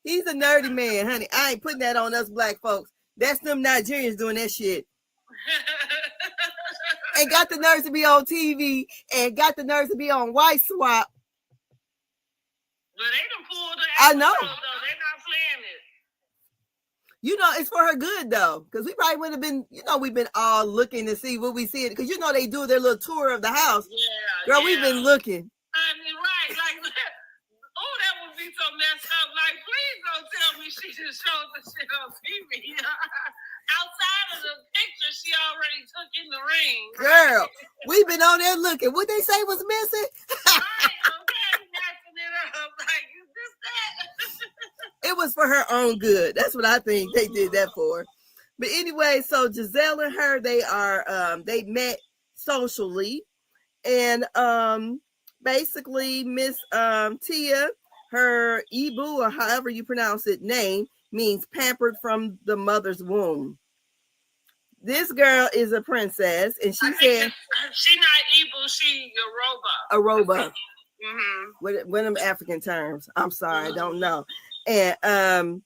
He's a nerdy man, honey. I ain't putting that on us black folks. That's them Nigerians doing that shit. And got the nerves to be on TV and got the nerves to be on White Swap. Well, they done pulled the I know. Though. They're not playing it. It's for her good though, because we probably would have been, we've been all looking to see what we see it, because they do their little tour of the house. Yeah, girl, we've been looking. I mean, right, like, oh, that would be so messed up. Like, please don't tell me she just showed the shit on TV. Outside of the picture she already took in the ring. Girl, we've been on there looking. What they say was missing? Right, okay, messing it up. Like, is this that? It was for her own good. That's what I think they did that for. But anyway, so Giselle and her, they met socially. And basically Miss Tia, her Ibu, or however you pronounce it, name means pampered from the mother's womb. This girl is a princess, and she said she's not Ibu, she Yoruba. Mm-hmm. What them African terms? I'm sorry, I don't know. And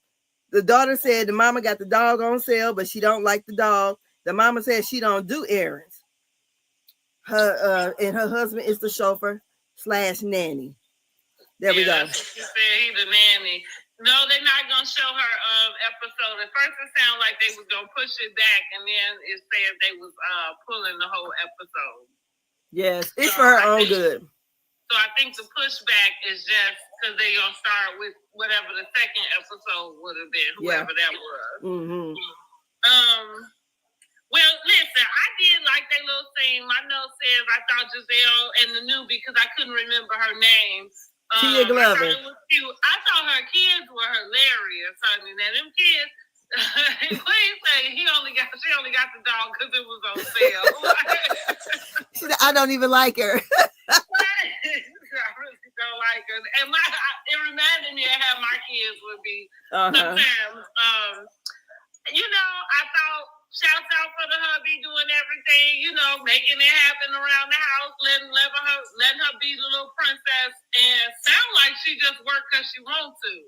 the daughter said the mama got the dog on sale, but she don't like the dog. The mama said she don't do errands. And her husband is the chauffeur / nanny. There we go. That's what she said. He's the nanny. No, they're not gonna show her episode. At first, it sounded like they was gonna push it back, and then it said they was pulling the whole episode. Yes, it's for her own good. So I think the pushback is just because they're gonna start with whatever the second episode would have been, whoever that was. Mm-hmm. Well, listen, I did like that little thing. My note says I thought Giselle and the newbie, because I couldn't remember her name. Tia Glover. I thought it was cute. I thought her kids were hilarious, honey. Now them kids, please say she only got the dog because it was on sale. I don't even like her. I really don't like her. And it reminded me of how my kids would be sometimes. I thought shouts out for the hubby doing everything, making it happen around the house, letting her be the little princess, and sound like she just worked because she wants to.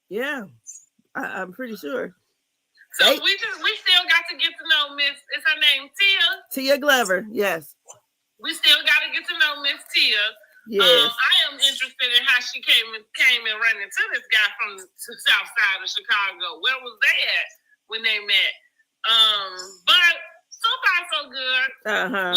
Yeah, I'm pretty sure. So we still got to get to know Miss. Is her name Tia? Tia Glover. Yes. We still got to get to know Miss Tia. Yes. I am interested in how she came and ran into this guy from the south side of Chicago. Where was they at when they met? But so far so good.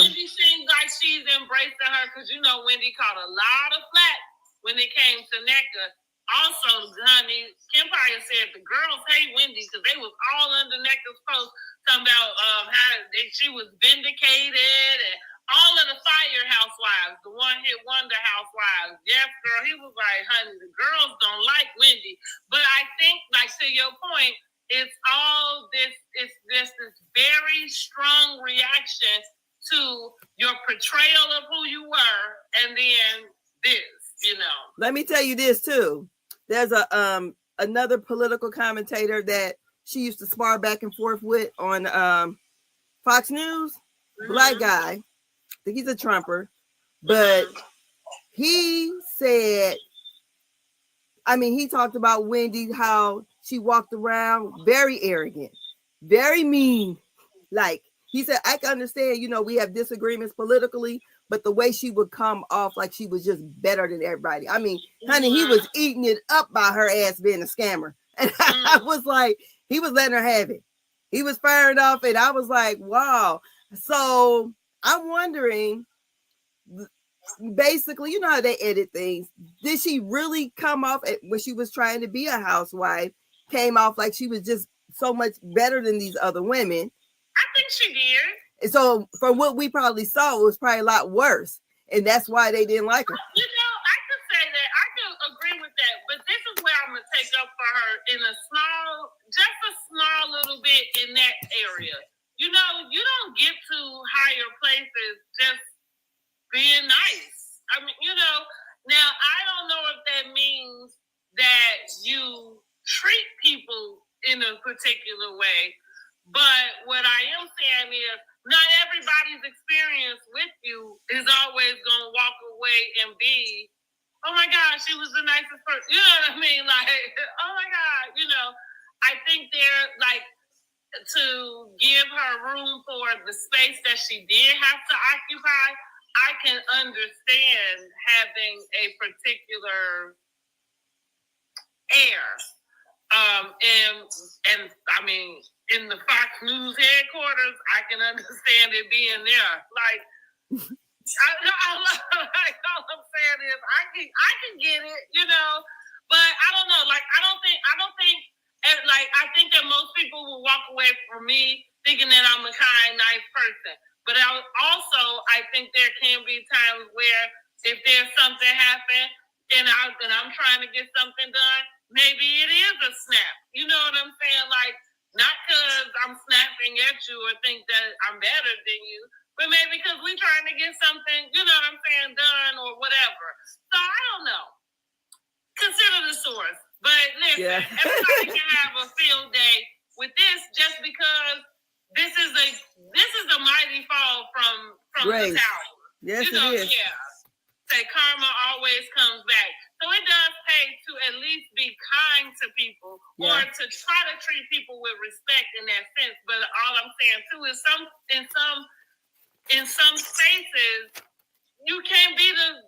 Wendy seems like she's embracing her because Wendy caught a lot of flack when it came to NECA. Also, honey, Kim Paya said the girls hate Wendy because they was all under NECA's post talking about how she was vindicated and all of the Fire Housewives, the one hit wonder housewives. Yes, girl, he was like, honey, the girls don't like Wendy. But I think, like, to your point, it's all this very strong reaction to your portrayal of who you were, and then this, Let me tell you this too. There's another political commentator that she used to spar back and forth with on Fox News. Black guy. I think he's a Trumper. But he said, he talked about Wendy, how she walked around very arrogant, very mean. Like, he said, I can understand, we have disagreements politically, but the way she would come off like she was just better than everybody. Honey, he was eating it up by her ass being a scammer. And I was like, he was letting her have it. He was firing off, and I was like, wow. So I'm wondering, basically, you know how they edit things. Did she really come off when she was trying to be a housewife, came off like she was just so much better than these other women? I think she did. And so from what we probably saw, it was probably a lot worse. And that's why they didn't like her. I could say that. I can agree with that. But this is where I'm going to take up for her in just a small little bit in that area. You don't get to higher places just being nice. Now I don't know if that means that you treat people in a particular way, but what I am saying is not everybody's experience with you is always going to walk away and be, oh my gosh, she was the nicest person. You know what I mean? Like, oh my God, I think they're like, to give her room for the space that she did have to occupy. I can understand having a particular air. In the Fox News headquarters, I can understand it being there. Like, all I'm saying is I can get it, but I don't know. Like, I think that most people will walk away from me thinking that I'm a kind, nice person. But I think there can be times where if there's something happen and I'm trying to get something done, maybe it is a snap. You know what I'm saying? Like, not because I'm snapping at you or think that I'm better than you, but maybe because we're trying to get something, done or whatever. So I don't know. Consider the source. But listen, everybody can have a field day with this just because this is a mighty fall from the tower. Yes, it is. Yeah. Say karma always comes back. So it does pay to at least be kind to to people or to try to treat people with respect in that sense. But all I'm saying too is in some spaces you can't be the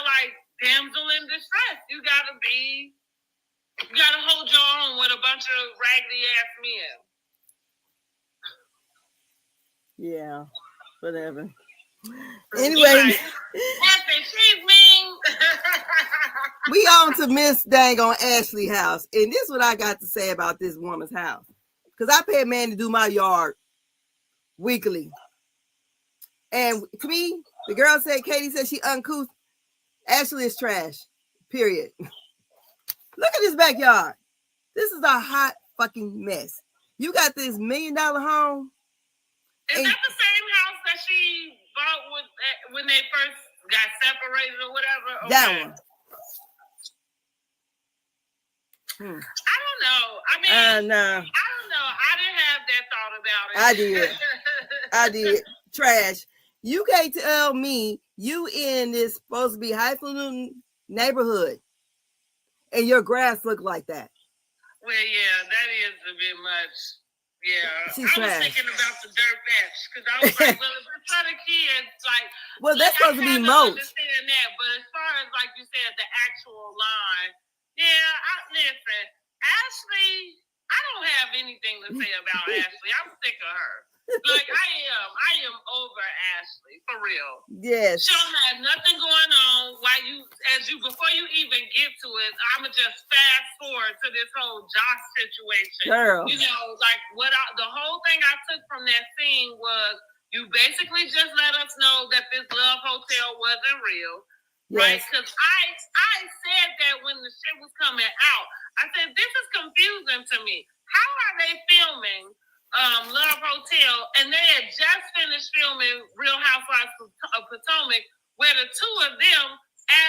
like damsel in distress. You gotta hold your own with a bunch of raggedy ass men. Yeah, whatever. Anyway, we on to Miss Dang on Ashley house, and this is what I got to say about this woman's house, because I pay a man to do my yard weekly, and to me, the girl said, Katie said she uncouth. Ashley is trash. Period. Look at this backyard. This is a hot fucking mess. You got this $1 million home. Is that the same house that she bought when they first got separated or whatever? Okay. That one. I don't know. I mean, no. I don't know. I didn't have that thought about it. I did. Trash. You can't tell me you in this supposed to be highfalutin neighborhood and your grass look like that. Well, yeah, that is a bit much. Yeah, She's I was trash. thinking about the dirt patch because I was like, well, if it's for the kids, like, well, that's supposed to be mulch. I understand that, but as far as like you said, the actual line, listen, Ashley, I don't have anything to say about Ashley. I'm sick of her. Like I am over Ashley for real. Yes. She don't have nothing going on. Before you even get to it, I'ma just fast forward to this whole Josh situation. Girl. You know, like the whole thing I took from that scene was you basically just let us know that this love hotel wasn't real. Yes. Right? Because I said that when the shit was coming out. I said, this is confusing to me. How are they filming Love Hotel, and they had just finished filming Real Housewives of Potomac, where the two of them,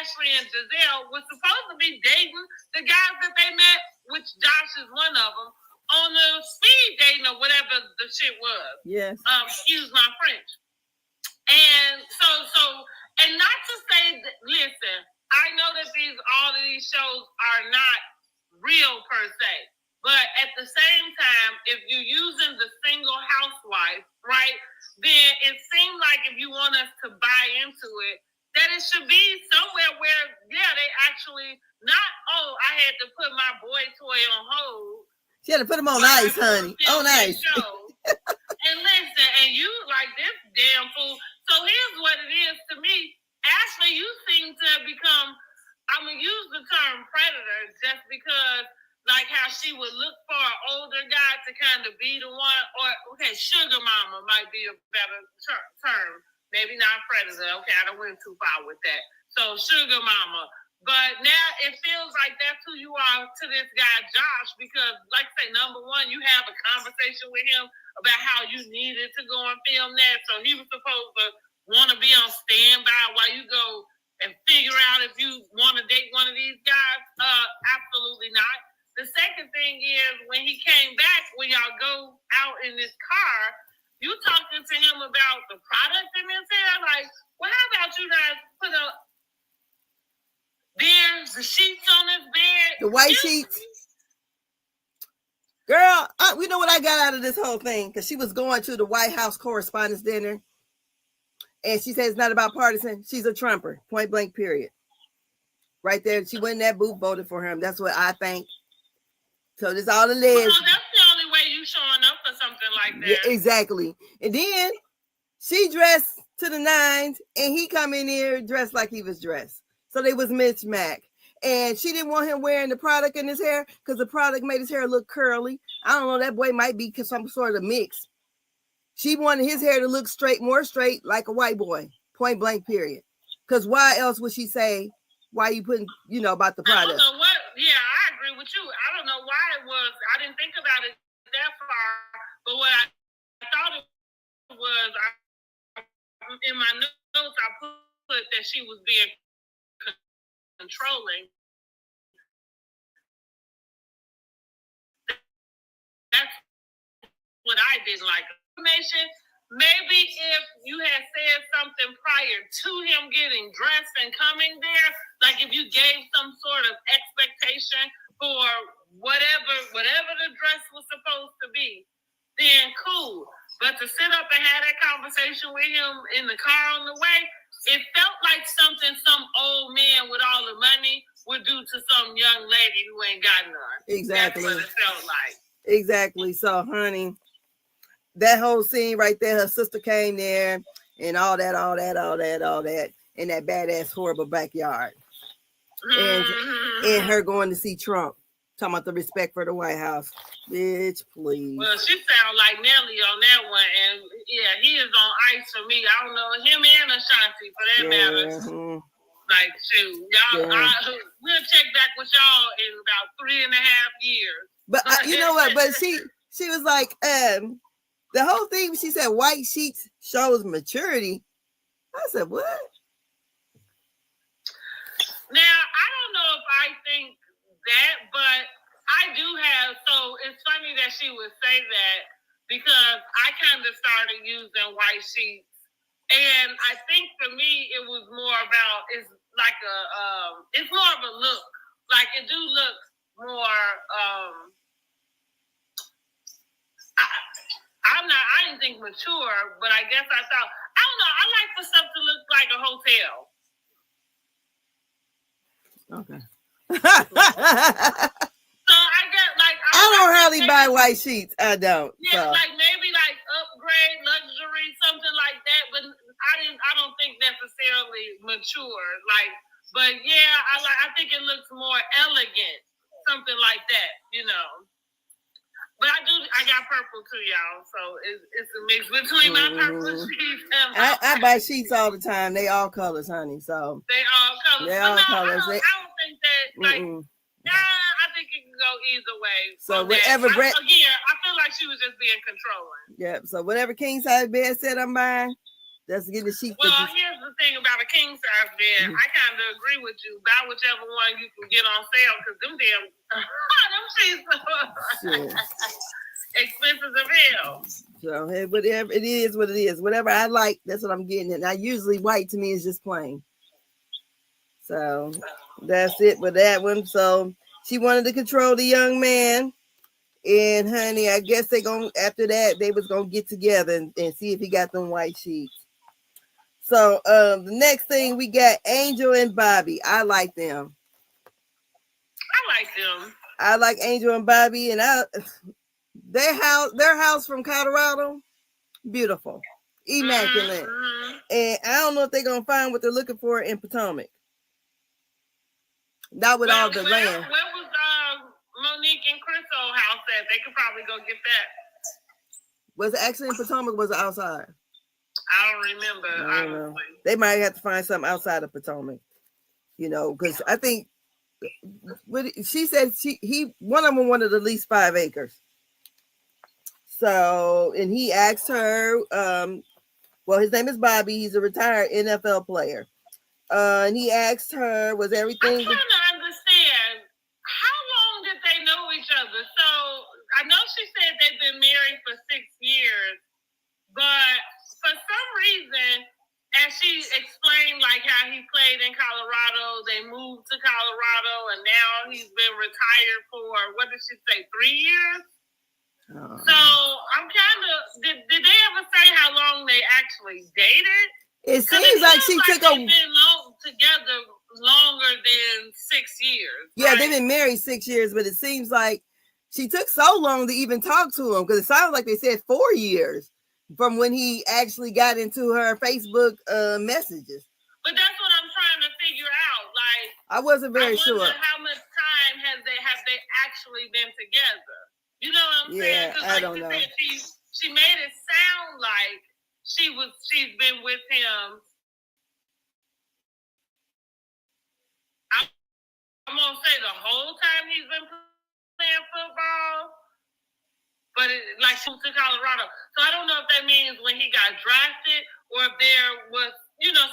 Ashley and Giselle, were supposed to be dating the guys that they met, which Josh is one of them, on the speed dating or whatever the shit was. Yes. Excuse my French. And and not to say that, listen, I know that all of these shows are not real per se. But at the same time, if you're using the single housewife, right, then it seems like if you want us to buy into it, that it should be somewhere where, they actually I had to put my boy toy on hold. She had to put him on ice, honey. On ice. And listen, and you like this damn fool. So here's what it is to me. Ashley, you seem to have become, I'm going to use the term predator just because like how she would look for an older guy to kind of be the one, or sugar mama might be a better term. Maybe not predator. Okay, I don't went too far with that. So sugar mama. But now it feels like that's who you are to this guy, Josh, because like I say, number one, you have a conversation with him about how you needed to go and film that. So he was supposed to want to be on standby while you go and figure out if you want to date one of these guys. Absolutely not. The second thing is when he came back, when y'all go out in this car, you talking to him about the product in his hair. Like, well, how about you guys put the sheets on his bed? The white sheets. Girl, we know what I got out of this whole thing, because she was going to the White House Correspondents' Dinner, and she said it's not about partisan. She's a Trumper, point blank, period. Right there, she went in that booth, voted for him. That's what I think. So this all the legs. Well, that's the only way you showing up for something like that. Yeah, exactly. And then she dressed to the nines, and he come in here dressed like he was dressed. So they was mismatched. And she didn't want him wearing the product in his hair because the product made his hair look curly. I don't know. That boy might be some sort of mix. She wanted his hair to look straight, more straight, like a white boy. Point blank, period. Because why else would she say, why you putting, about the product? I don't know what. Yeah, I agree with you. I don't know why it was. I didn't think about it that far. But what I thought it was, in my notes, I put that she was being controlling. That's what I didn't like. Maybe if you had said something prior to him getting dressed and coming there, like if you gave some sort of expectation for whatever the dress was supposed to be, then cool. But to sit up and have that conversation with him in the car on the way, it felt like something some old man with all the money would do to some young lady who ain't got none. Exactly. That's what it felt like. Exactly. So, honey, that whole scene right there, her sister came there and all that, in that badass, horrible backyard. And her going to see Trump, talking about the respect for the White House. Bitch, please. Well, she sound like Nelly on that one, and yeah, he is on ice for me. I don't know him and Ashanti for that matter. Like, shoot, y'all, we'll check back with y'all in about 3.5 years. But you know what? But she was like, the whole thing. She said white sheets shows maturity. I said, what? Now, I don't know if I think that, but I do have, so it's funny that she would say that because I kind of started using white sheets. And I think for me, it was more about, it's like it's more of a look. Like it do look more, I didn't think mature, but I guess I thought, I don't know, I like for stuff to look like a hotel. Okay. So I get like I don't hardly buy white sheets. I don't. Yeah, so. Like maybe like upgrade, luxury, something like that. But I don't think necessarily mature. Like, but yeah, I think it looks more elegant, something like that, you know. But I got purple too, y'all. So it's a mix between my purple sheets and my I buy sheets all the time. They all colors, honey. So they all colors. They all colors. I don't think that like. I think it can go either way. So whatever Again, I feel like she was just being controlling. Yeah. So whatever king size bed set I'm buying, that's getting the sheet. Well, here's the thing about a king size bed. I kind of agree with you. Buy whichever one you can get on sale because them damn them sheets expensive as hell. So hey, whatever it is, what it is. Whatever I like, that's what I'm getting. And I usually white to me is just plain. So that's it with that one. So she wanted to control the young man. And honey, I guess after that, they was gonna get together and see if he got them white sheets. So the next thing we got Angel and Bobby. I like them. I like Angel and Bobby, and their house from Colorado, beautiful, immaculate. And I don't know if they're gonna find what they're looking for in Potomac. Not with all the land. Where was Monique and Chris' old house at? They could probably go get that. Was it actually in Potomac or was it outside? I don't remember. I don't know. They might have to find something outside of Potomac. You know, because I think she said one of them wanted at least 5 acres. So, and he asked her, well, his name is Bobby. He's a retired NFL player. And he asked her, was everything... I'm trying to understand, how long did they know each other? So, I know she said they've been married for 6 years, but for some reason, as she explained, like how he played in Colorado, they moved to Colorado, and now he's been retired for, what did she say, 3 years? So, I'm kind of, did they ever say how long they actually dated? It seems like she took they've been together longer than 6 years. Yeah, right? They've been married 6 years, but it seems like she took so long to even talk to him because it sounds like they said 4 years from when he actually got into her Facebook messages. But that's what I'm trying to figure out. Like, I wasn't very sure. How much time have they actually been together? You know what I'm saying? Yeah, I don't know. She made it sound like she's been with him. I'm gonna say the whole time he's been playing football, but like she moved to Colorado. So I don't know if that means when he got drafted or if there was,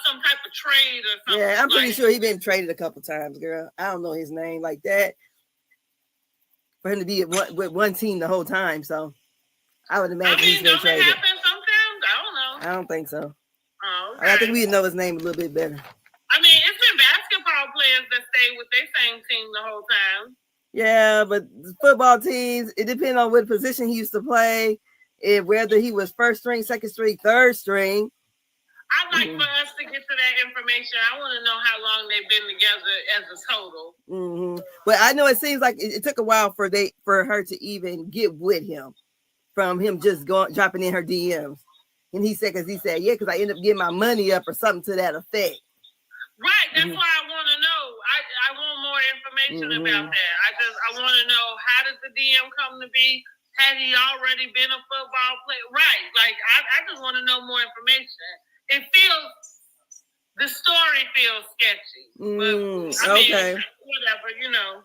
some type of trade or something. Yeah, I'm pretty sure he's been traded a couple times, girl. I don't know his name like that. For him to be with one team the whole time, so I would imagine he's been traded. It happen sometimes? I don't know. I don't think so. Oh, okay. I think we know his name a little bit better. I mean, it's been basketball players that stay with their same team the whole time. Yeah, but the football teams, it depends on what position he used to play, whether he was first string, second string, third string. I'd like for us to get to that information. I want to know how long they've been together as a total. But I know it seems like it took a while for her to even get with him, from him just dropping in her DMs. And he said, yeah, because I ended up getting my money up or something to that effect. Right, that's why I want to know. I want more information about that. I want to know, how did the DM come to be? Had he already been a football player? Right, like I just want to know more information. The story feels sketchy. But, okay. Whatever, you know.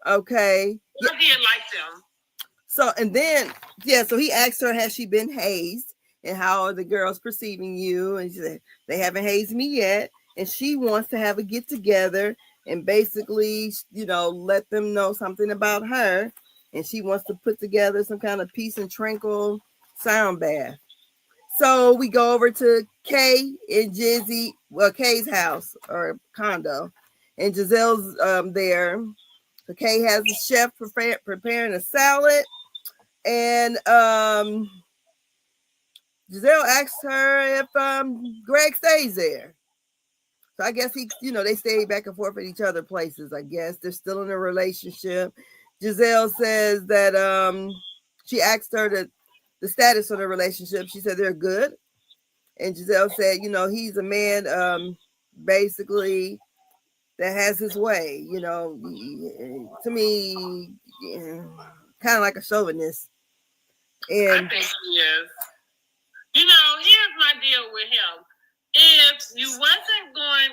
Okay. I did like them. So, and then, so he asked her, has she been hazed? And how are the girls perceiving you? And she said, they haven't hazed me yet. And she wants to have a get together and basically, let them know something about her. And she wants to put together some kind of peace and tranquil sound bath. So we go over to Kay and Jizzy, Kay's house or condo. And Giselle's there. So Kay has the chef preparing a salad. And Giselle asks her if Greg stays there. So I guess they stay back and forth at each other places. I guess they're still in a relationship. Giselle says that she asked her the status of the relationship. She said they're good. And Giselle said, he's a man basically that has his way, to me, kind of like a chauvinist. And I think he is. Here's my deal with him. If you wasn't going,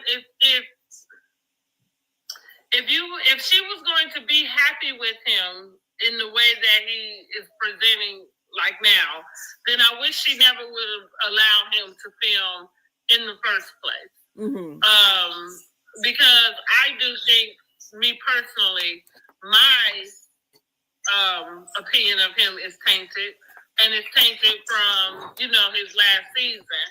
if she was going to be happy with him in the way that he is presenting like now, then I wish she never would have allowed him to film in the first place. Because I do think, me personally, my opinion of him is tainted. And it's tainted from, his last season.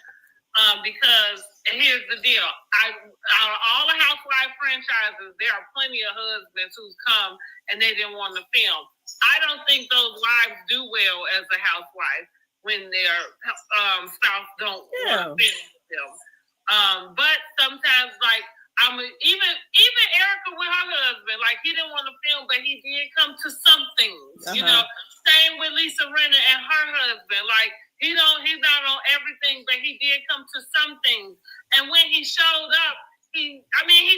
Because here's the deal. Out of all the Housewife franchises, there are plenty of husbands who's come and they didn't want to film. I don't think those wives do well as a housewife when their spouse don't want to film them. But sometimes, like, even Erica with her husband, like, he didn't want to film, but he did come to some things, Same with Lisa Rinna and her husband. Like, he's not on everything, but he did come to some things. And when he showed up, he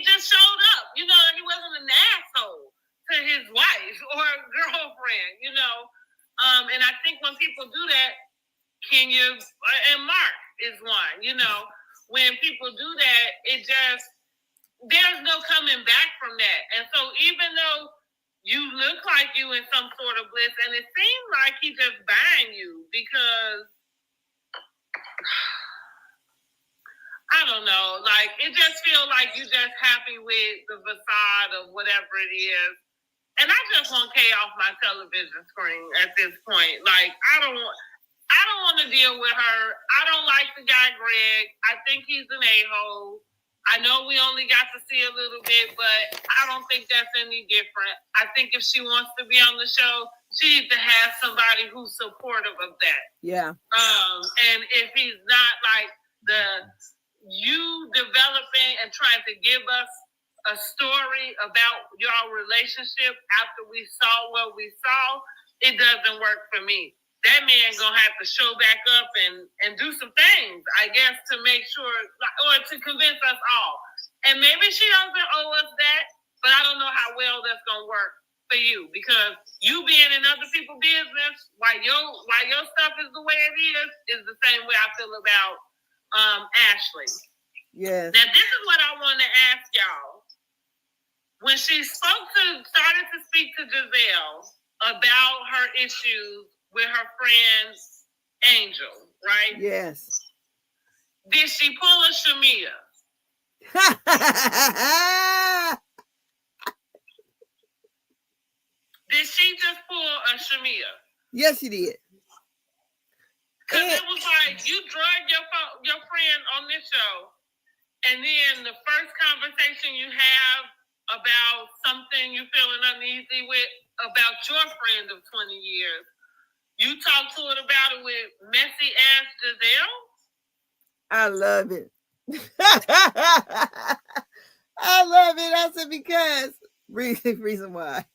just showed up. He wasn't an asshole to his wife or girlfriend, And I think when people do that, Kenya and Mark is one, When people do that, there's no coming back from that. And so even though you look like you in some sort of bliss, and it seemed like he just buying you because, I don't know, like, it just feels like you just happy with the facade of whatever it is. And I just want Kay off my television screen at this point. Like, I don't want to deal with her. I don't like the guy, Greg. I think he's an a-hole. I know we only got to see a little bit, but I don't think that's any different. I think if she wants to be on the show, she needs to have somebody who's supportive of that. Yeah. And if he's not, like, you developing and trying to give us a story about your relationship after we saw what we saw, it doesn't work for me. That man gonna have to show back up and do some things, I guess, to make sure, or to convince us all. And maybe she doesn't owe us that, but I don't know how well that's gonna work for you, because you being in other people's business while your stuff is the way it is the same way I feel about Ashley. Yes. Now this is what I want to ask y'all. When she started to speak to Giselle about her issues with her friend Angel, right? Yes. Did she pull a Shamia? Did she just pull a Shamia? Yes, she did. Because it was like, you drug your friend on this show, and then the first conversation you have about something you feeling uneasy with about your friend of 20 years. You talk to it about it with messy ass Giselle. I love it. I love it. I said because reason why.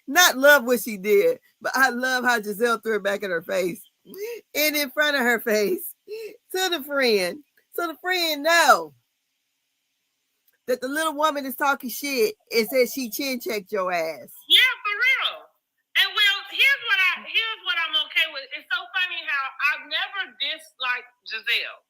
Not love what she did, but I love how Giselle threw it back in her face and in front of her face to the friend. So the friend know that the little woman is talking shit and says she chin checked your ass. Yeah, for real. And well, here's what I'm okay with. It's so funny how I've never disliked Giselle.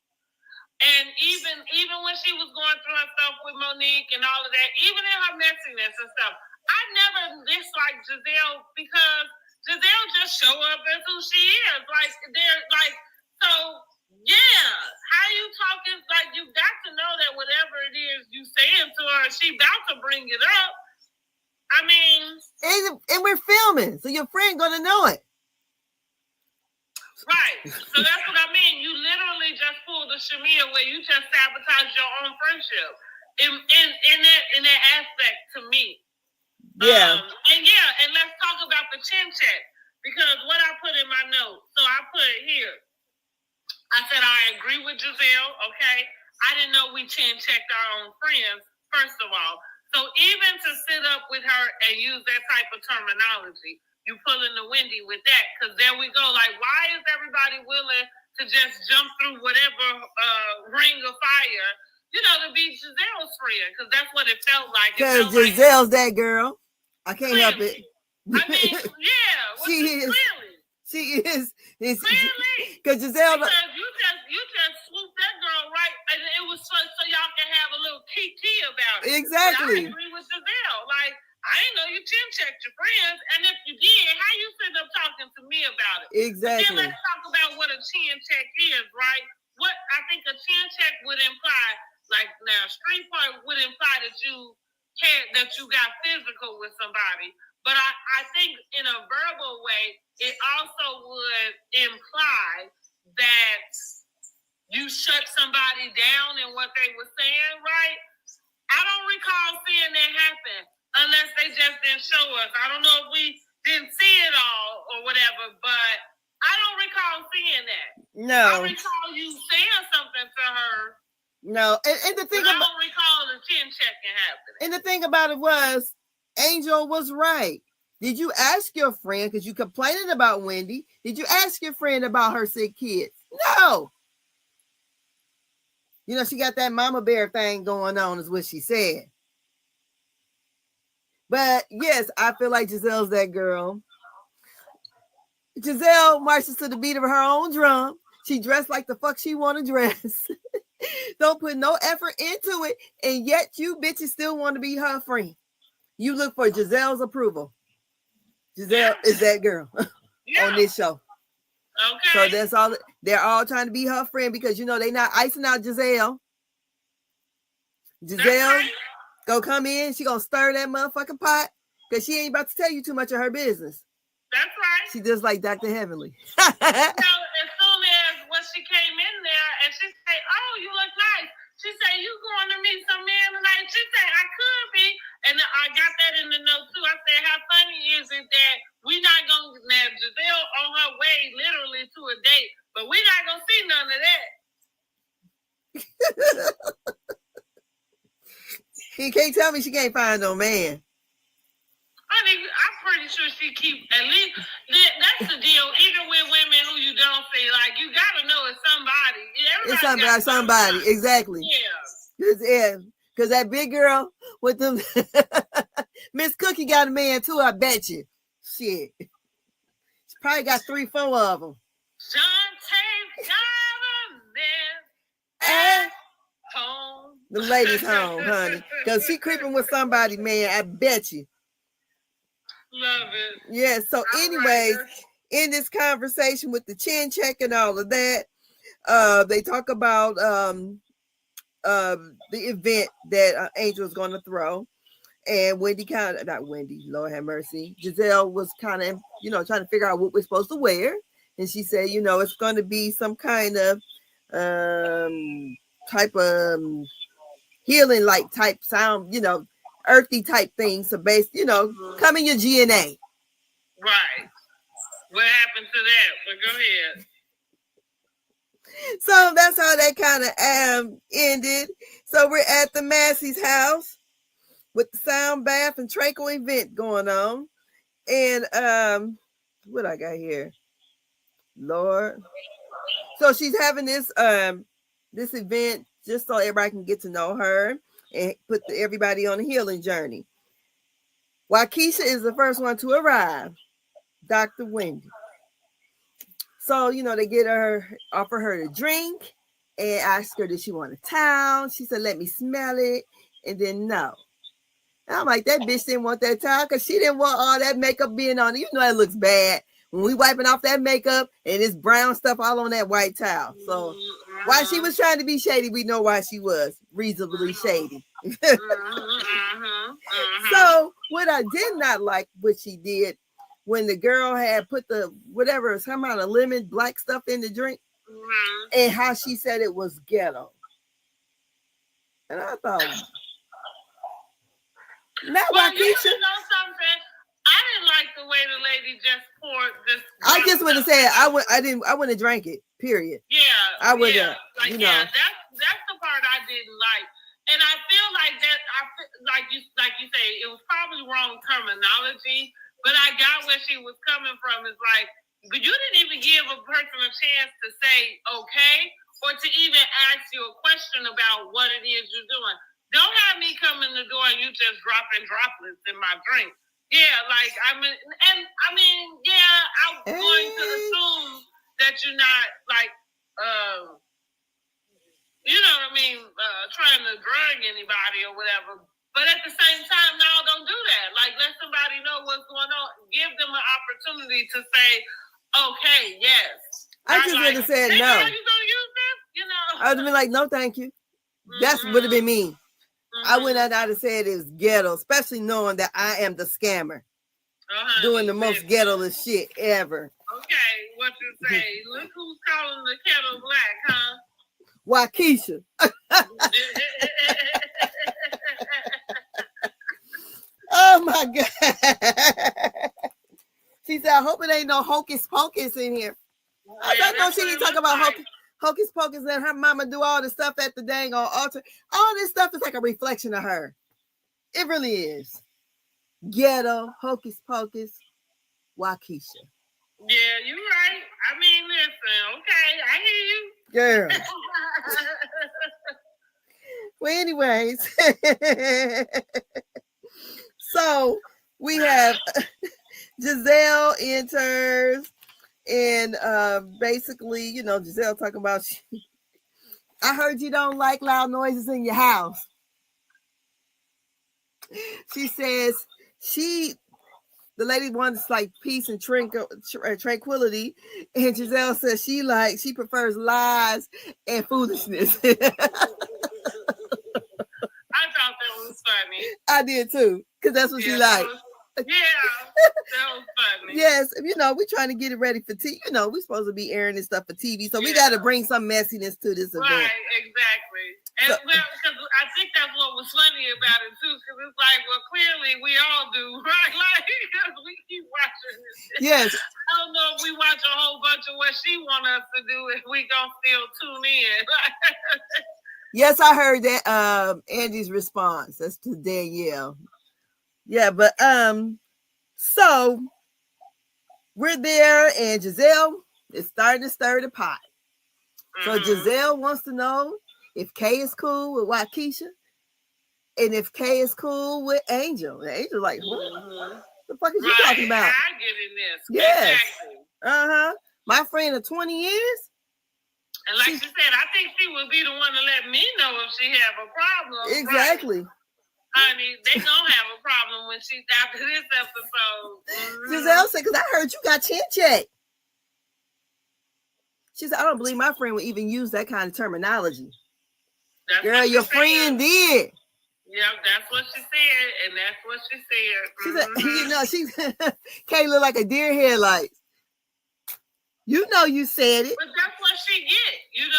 And even when she was going through her stuff with Monique and all of that, even in her messiness and stuff, I never disliked Giselle because Giselle just show up as who she is. Like they're like so. Yeah, how you talking? Like you got to know that whatever it is you saying to her, she about to bring it up. I mean, and we're filming, so your friend gonna know it. Right. So that's what I mean. You literally just pulled the Shamia where you just sabotage your own friendship in that aspect to me. Yeah. And let's talk about the chin check because what I put in my notes. So I put here. I said I agree with Giselle. Okay. I didn't know we chin checked our own friends. First of all, so even to sit up with her and use that type of terminology. You pulling the Wendy with that because there we go. Like, why is everybody willing to just jump through whatever ring of fire, to be Giselle's friend? Because that's what it felt like. Because Giselle's that girl. I can't help it. I mean, yeah, she is. Clearly. She is. Clearly. Because Giselle. Because you just swooped that girl right, and it was so y'all can have a little kiki about it. Exactly. But I agree with Giselle. Like. I didn't know you chin checked your friends, and if you did, how you sitting up talking to me about it? Exactly. But then let's talk about what a chin check is, right? What I think a chin check would imply, like now, street part would imply that you got physical with somebody, but I think in a verbal way, it also would imply that you shut somebody down in what they were saying, right? I don't recall seeing that happen. Unless they just didn't show us. I don't know if we didn't see it all or whatever, but I don't recall seeing that. No. I recall you saying something to her. No. And the thing I don't recall the chin checking happening. And the thing about it was, Angel was right. Did you ask your friend, because you complaining about Wendy, did you ask your friend about her sick kids? No. She got that mama bear thing going on, is what she said. But yes, I feel like Giselle's that girl. Giselle marches to the beat of her own drum. She dressed like the fuck she want to dress. Don't put no effort into it, and yet you bitches still want to be her friend. You look for Giselle's approval. Giselle is that girl on this show. Okay. So that's all. They're all trying to be her friend because they not icing out Giselle. Giselle. Go come in, she gonna stir that motherfucking pot because she ain't about to tell you too much of her business. That's right. She just like Dr. Heavenly. As soon as when she came in there and she said, "Oh, you look nice," she said, "You going to meet some man tonight?" She said, "I could be," and I got that in the note too. I said, "How funny is it that we not gonna have Giselle on her way literally to a date, but we not gonna see none of that." You can't tell me she can't find no man. I mean, I'm pretty sure she keep at least. That's the deal. Even with women who you don't see, like you gotta know it's somebody. It's somebody. Exactly. Yeah. Because that big girl with them, Miss Cookie got a man too. I bet you. Shit, she probably got 3-4 of them. Shantae's got a man at home. The ladies home, honey. Because she creeping with somebody, man. I bet you. Love it. Yeah, so anyways, in this conversation with the chin check and all of that, they talk about the event that Angel is going to throw. And Wendy not Wendy, Lord have mercy. Giselle was kind of, trying to figure out what we're supposed to wear. And she said, it's going to be some kind of type of healing like type sound, earthy type things. So based, come in your GNA. Right. What happened to that? But go ahead. So that's how that kind of ended. So we're at the Massey's house with the sound bath and Traco event going on. And what I got here? Lord. So she's having this event just so everybody can get to know her and put everybody on a healing journey. Waukesha is the first one to arrive, Dr. Wendy. So, they offer her to drink and ask her, did she want a towel? She said, let me smell it. And then no. And I'm like, that bitch didn't want that towel because she didn't want all that makeup being on it. It looks bad when we wiping off that makeup and it's brown stuff all on that white towel. So why she was trying to be shady, we know why she was reasonably shady. So what I did not like what she did when the girl had put the whatever, some kind of lemon black stuff in the drink, and how she said it was ghetto. And I thought, not well, Waukesha. You know something? I didn't like the way the lady just poured this. I just would have said I wouldn't have drank it. Period. Yeah, I would have. Yeah, that's the part I didn't like, and I feel like that. Like you say, it was probably wrong terminology. But I got where she was coming from. It's like, but you didn't even give a person a chance to say okay, or to even ask you a question about what it is you're doing. Don't have me come in the door and you just dropping droplets in my drink. Yeah, I'm going to assume that you're not trying to drug anybody or whatever. But at the same time, no, don't do that. Let somebody know what's going on. Give them an opportunity to say, okay, yes. I just would have said no. Are you going to use this? I would have been like, no, thank you. That would have been me. I would not have said it was ghetto, especially knowing that I am the scammer. Doing the most ghetto-less shit ever. Okay, what you say? Look who's calling the kettle black, huh? Waukesha. Oh my God. She said, I hope it ain't no hocus pocus in here. I know she didn't talk about hocus pocus and her mama do all the stuff at the dang on altar. All this stuff is like a reflection of her. It really is. Ghetto, hocus pocus, Waukesha. Yeah, you're right. I mean, listen, okay, I hear you. Girl. Well, anyways. So we have Giselle enters and basically, Giselle talking about, I heard you don't like loud noises in your house. She says the lady wants peace and tranquility, and Giselle says she prefers lies and foolishness. I thought that was funny. I did too, because that's what she liked. That was funny. Yes, we're trying to get it ready for TV. We're supposed to be airing this stuff for TV, so we got to bring some messiness to this event. Right, exactly. And because I think that's what was funny about it too, because it's like, well, clearly we all do, right? Because we keep watching this shit. Yes. I don't know if we watch a whole bunch of what she wants us to do, if we gonna still tune in. Yes, I heard that. Andy's response. That's to Danielle. Yeah, but so we're there, and Giselle is starting to stir the pot. So Giselle wants to know if Kay is cool with Waukesha, and if Kay is cool with Angel. And Angel's like, what the fuck is you talking about? I get in this. Yes. Exactly. My friend of 20 years. And like she said, I think she would be the one to let me know if she have a problem. Exactly. Right? Honey, they gonna have a problem when she's after this episode. Giselle said, because I heard you got chin check. She said, I don't believe my friend would even use that kind of terminology. That's girl, your friend did. Yeah, that's what she said, and that's what she said. She said, Kay look like a deer headlight. You know you said it. But that's what she get. Here's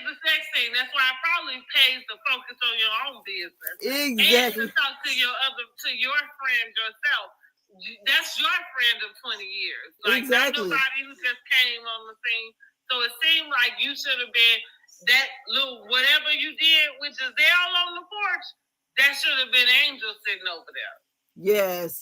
the next thing. That's why it probably pays to focus on your own business. Exactly. And to talk to your friend yourself. That's your friend of 20 years. Like, exactly. not nobody who just came on the scene. So it seemed like you should have been that little whatever you did with Giselle on the porch. That should have been Angel sitting over there. Yes.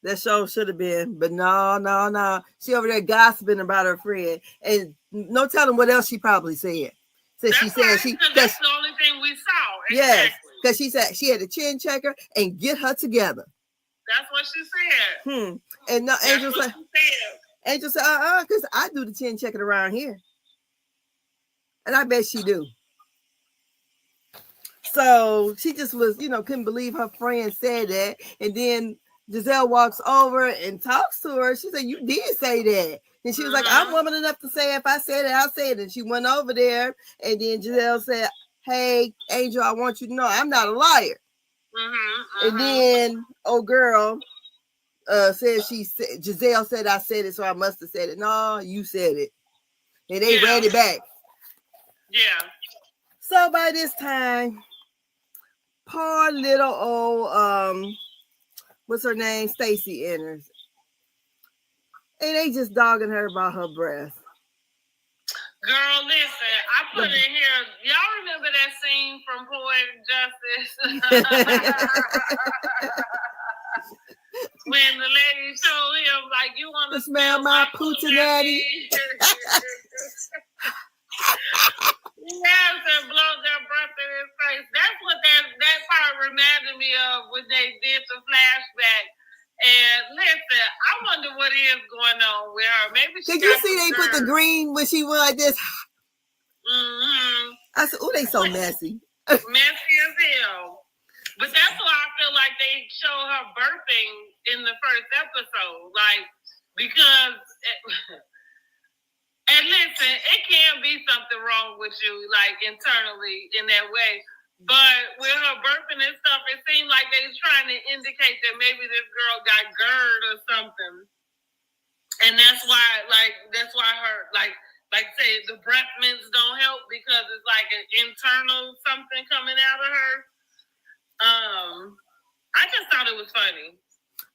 That show should have been, but no. She over there gossiping about her friend, and no telling what else she probably said. So she said that's the only thing we saw. Exactly. Yes, because she said she had a chin checker and get her together. That's what she said. And no, Angel said, because I do the chin checking around here, and I bet she do. So she just was, couldn't believe her friend said that. And then Giselle walks over and talks to her. She said, "You did say that." And she was like, "I'm woman enough to say if I said it, I'll say it." And she went over there. And then Giselle said, "Hey, Angel, I want you to know I'm not a liar." And then, girl said Giselle said I said it, so I must have said it. No, you said it. And they read it back. Yeah. So by this time, poor little old what's her name? Stacey enters. And they just dogging her about her breath. Girl, listen, I put in here, y'all remember that scene from Poetic Justice? When the lady told him, like, you want to smell my poochie. Yes, and blow their breath in his face. That's what that part reminded me of when they did the flashback. And listen, I wonder what is going on with her. Maybe she. Did you see they put the green when she went like this? I said, "Oh, they so messy." Messy as hell. But that's why I feel like they show her birthing in the first episode, like because. And listen, it can be something wrong with you, like internally in that way. But with her burping and stuff, it seemed like they was trying to indicate that maybe this girl got GERD or something. And that's why her, like say, the breath mints don't help because it's like an internal something coming out of her. I just thought it was funny.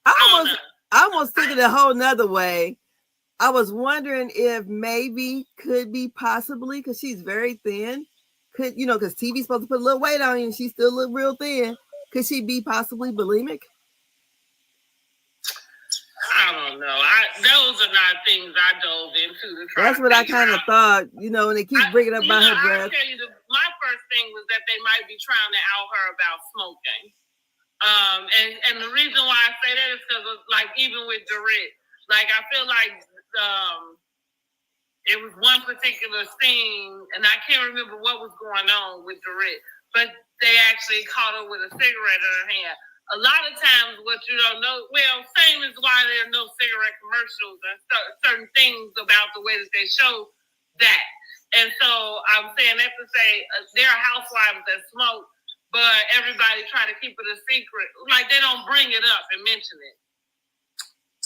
I almost took it a whole nother way. I was wondering if maybe could be possibly because she's very thin. Could because TV's supposed to put a little weight on you and she still look real thin. Could she be possibly bulimic? I don't know. Those are not things I dove into. That's what I kind of thought. And they keep bringing up about her breath. I'll tell you, my first thing was that they might be trying to out her about smoking. And the reason why I say that is because, like, even with Dorit, like, I feel like it was one particular scene, and I can't remember what was going on with Dorit, but they actually caught her with a cigarette in her hand. A lot of times, what you don't know, same as why there are no cigarette commercials and certain things about the way that they show that. And so I'm saying that to say there are housewives that smoke, but everybody try to keep it a secret. Like they don't bring it up and mention it.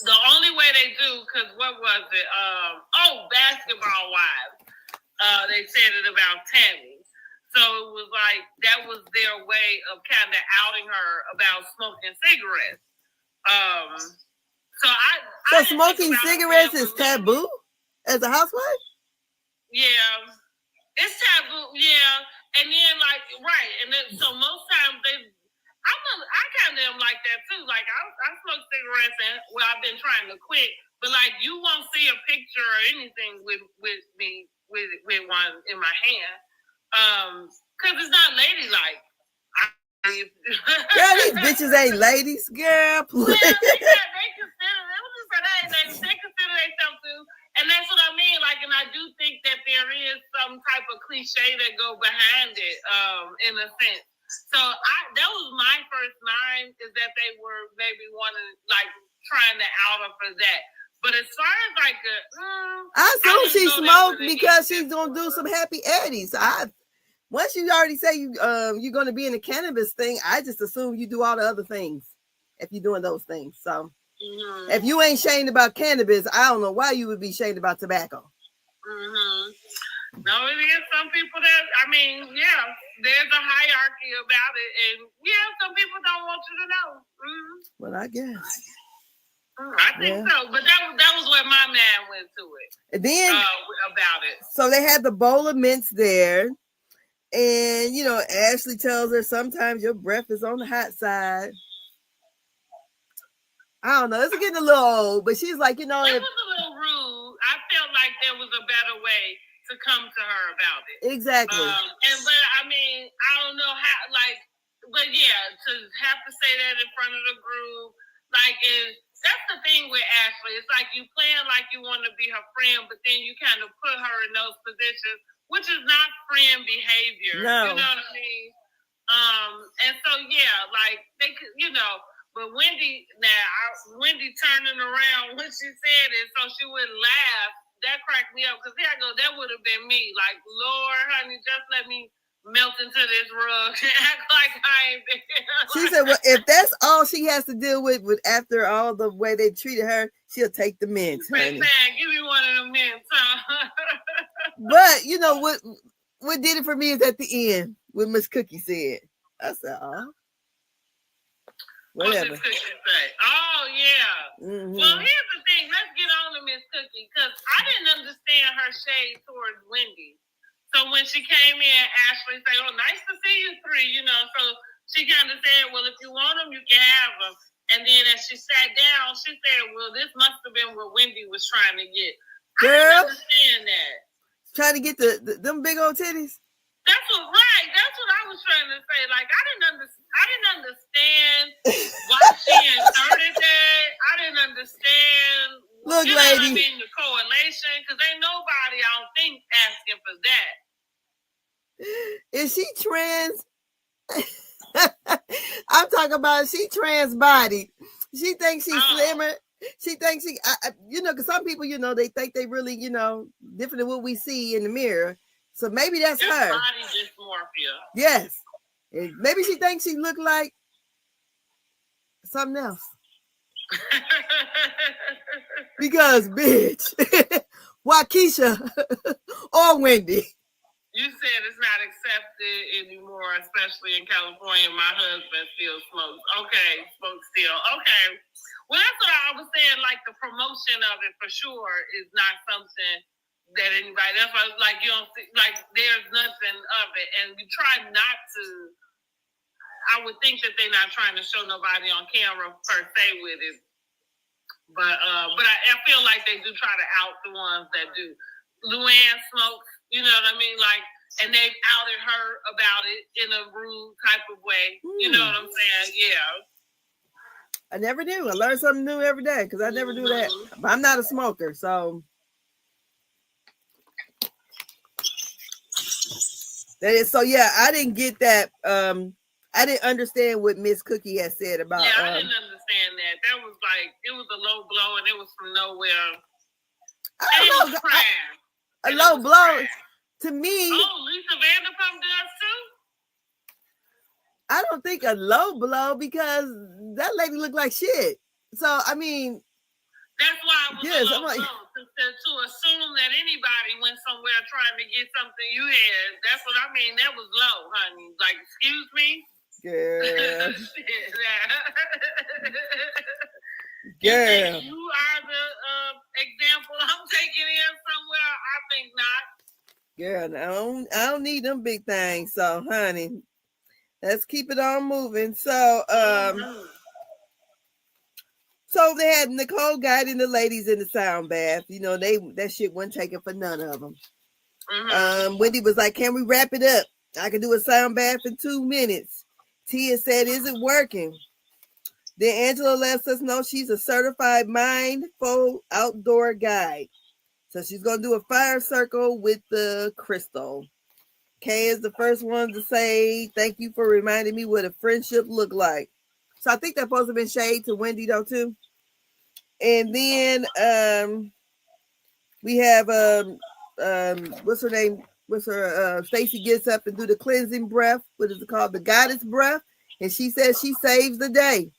The only way they do, because what was it? Basketball Wives. They said it about Tammy. So it was like that was their way of kind of outing her about smoking cigarettes. So smoking cigarettes is taboo as a housewife? Yeah, it's taboo. Yeah, and then so most times I kind of am like that too. Like I smoke cigarettes, and I've been trying to quit, but like you won't see a picture or anything with me with one in my hand, because it's not ladylike. Girl, these bitches ain't ladies, girl. Please. Yeah, they consider themselves too, and that's what I mean. Like, and I do think that there is some type of cliche that go behind it, in a sense. So that was my first mind, is that they were maybe trying to out her for that. But as far as I assume she smoked because she's gonna do some happy eddies. Once you already say you're gonna be in the cannabis thing, I just assume you do all the other things if you're doing those things. So if you ain't shamed about cannabis, I don't know why you would be shamed about tobacco. No, it is some people that, I mean, yeah, there's a hierarchy about it. And yeah, some people don't want you to know. Mm-hmm. Well, I guess. I think so. But that was where my man went to it. And then about it. So they had the bowl of mints there. And, you know, Ashley tells her sometimes your breath is on the hot side. I don't know. It's getting a little old, but she's like, you know. It was a little rude. I felt like there was a better way to come to her about it. Exactly. But I mean, I don't know how, like, but yeah, to have to say that in front of the group, like, that's the thing with Ashley. It's like you playing like you want to be her friend, but then you kind of put her in those positions, which is not friend behavior. No. You know what I mean? And so yeah, like they could, you know. But Wendy turning around when she said it, so she wouldn't laugh. That cracked me up because there I go. That would have been me. Like, Lord, honey, just let me melt into this rug and act like I ain't there. She said, "Well, if that's all she has to deal with after all the way they treated her, she'll take the mints, honey. Give me one of the mints, huh?" But you know what did it for me is at the end when Miss Cookie said, "I said, oh." Whatever. What did Cookie say? Oh, yeah. Mm-hmm. Well, here's the thing. Let's get on to Miss Cookie because I didn't understand her shade towards Wendy. So when she came in, Ashley said, "Oh, nice to see you three," you know. So she kind of said, "Well, if you want them, you can have them." And then as she sat down, she said, "Well, this must have been what Wendy was trying to get." Girl, I didn't understand that. Trying to get them big old titties. That's what I was trying to say. Like I didn't understand why she inserted that. I didn't understand. Look, you know lady. What I mean, the correlation, because ain't nobody, I don't think, asking for that. Is she trans? I'm talking about she trans body. She thinks she's slimmer. She thinks you know, because some people, you know, they think they really, you know, different than what we see in the mirror. So maybe that's her. Body dysmorphia. Yes. Maybe she thinks she look like something else. Because, bitch, Waukesha or Wendy. You said it's not accepted anymore, especially in California. My husband still smokes. Okay, smokes still. Okay. Well, that's what I was saying. Like the promotion of it for sure is not something that anybody. That's why, like, you don't see, like, there's nothing of it, and we try not to. I would think that they're not trying to show nobody on camera per se with it, but I feel like they do try to out the ones that do. Luann smokes, you know what I mean, like, and they've outed her about it in a rude type of way. You know what I'm saying? Yeah. I never knew. I learn something new every day because I never do that. But I'm not a smoker, so. That is so. Yeah, I didn't get that. I didn't understand what Miss Cookie had said about. Yeah, I didn't understand that. That was like it was a low blow, and it was from nowhere. I don't know. A low blow to me. Oh, Lisa Vanderpump does too. I don't think a low blow because that lady looked like shit. So I mean. That's why I was a low like, blow. To assume that anybody went somewhere trying to get something you had, that's what I mean. That was low, honey. Like, excuse me? Girl. Girl. You are the example I'm taking in somewhere? I think not. Girl, I don't need them big things. So, honey, let's keep it on moving. So, So they had Nicole guiding the ladies in the sound bath. You know, that shit wasn't taken for none of them. Wendy was like, "Can we wrap it up? I can do a sound bath in 2 minutes." Tia said, "Is it working?" Then Angela lets us know she's a certified mindful outdoor guide. So she's going to do a fire circle with the crystal. Kay is the first one to say, "Thank you for reminding me what a friendship looked like." So I think that's supposed to have been shade to Wendy though too. And then we have what's her name? Stacey gets up and do the cleansing breath. What is it called? The goddess breath. And she says she saves the day.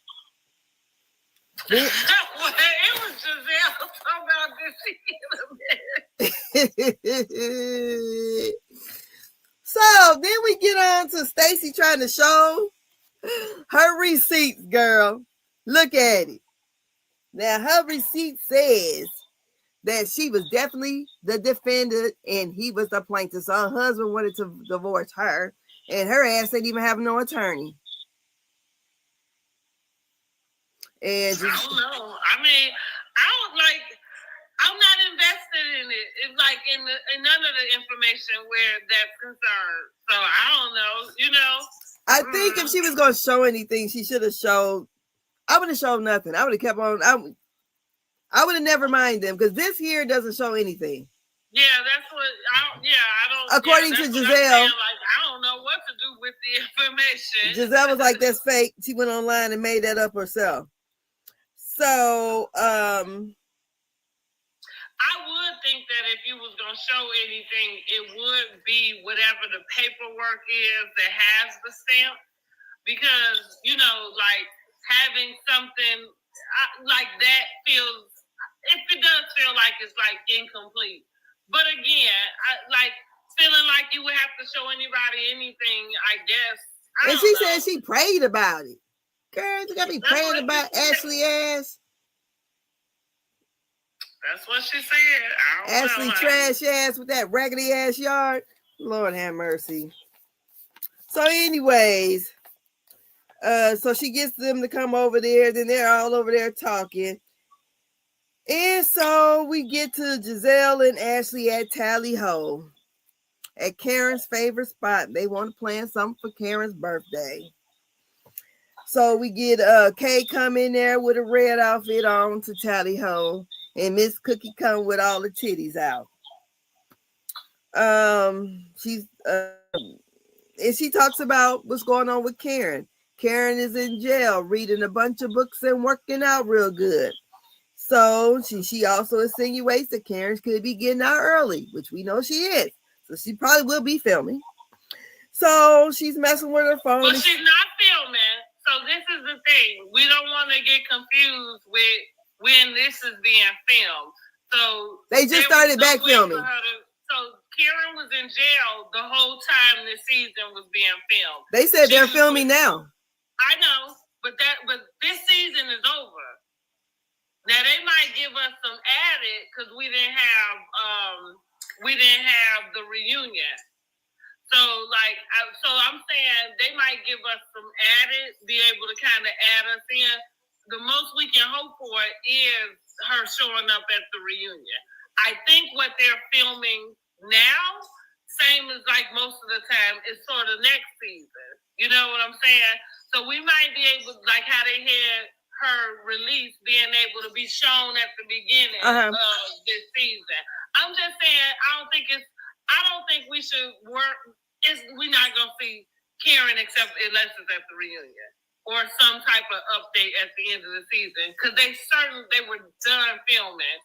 It was Giselle talking about this. then we get on to Stacey trying to show her receipts, girl. Look at it. Now, her receipt says that she was definitely the defendant and he was the plaintiff. So her husband wanted to divorce her, and her ass didn't even have no attorney. And I don't know. I mean, I don't like. I'm not invested in it. It's like in none of the information where that's concerned. So I don't know. You know. I think if she was going to show anything, she should have showed. I would have showed nothing. I would have kept on. I would have never mind them because this here doesn't show anything. Yeah, that's what. I don't. According to Giselle, like I don't know what to do with the information. Giselle was like, "That's fake." She went online and made that up herself. So, I would think that if you was gonna show anything, it would be whatever the paperwork is that has the stamp, because like having something like that feels. It does feel like it's like incomplete. But again, I feeling like you would have to show anybody anything. I guess. And she said she prayed about it. Girl, you gotta be praying about Ashley ass. That's what she said. Ashley trash ass with that raggedy ass yard. Lord have mercy. So, anyways, so she gets them to come over there. Then they're all over there talking. And so we get to Giselle and Ashley at Tally Ho at Karen's favorite spot. They want to plan something for Karen's birthday. So we get Kay come in there with a red outfit on to Tally Ho, and Miss Cookie come with all the titties out. She's and she talks about what's going on with Karen. Karen is in jail reading a bunch of books and working out real good. So she also insinuates that Karen could be getting out early, which we know she is. So she probably will be filming. So she's messing with her phone. But she's not filming. So this is the thing. We don't want to get confused with when this is being filmed. So they just started back filming. So Karen was in jail the whole time this season was being filmed. They said they're filming now. I know, but this season is over. Now they might give us some added because we didn't have the reunion. So I'm saying they might give us some added, be able to kind of add us in. The most we can hope for is her showing up at the reunion. I think what they're filming now, same as like most of the time, is sort of next season. You know what I'm saying? So we might be able, like how they had her release being able to be shown at the beginning of this season. I'm just saying, I don't think we should work. We're not gonna see Karen except unless it's at the reunion or some type of update at the end of the season, because they were done filming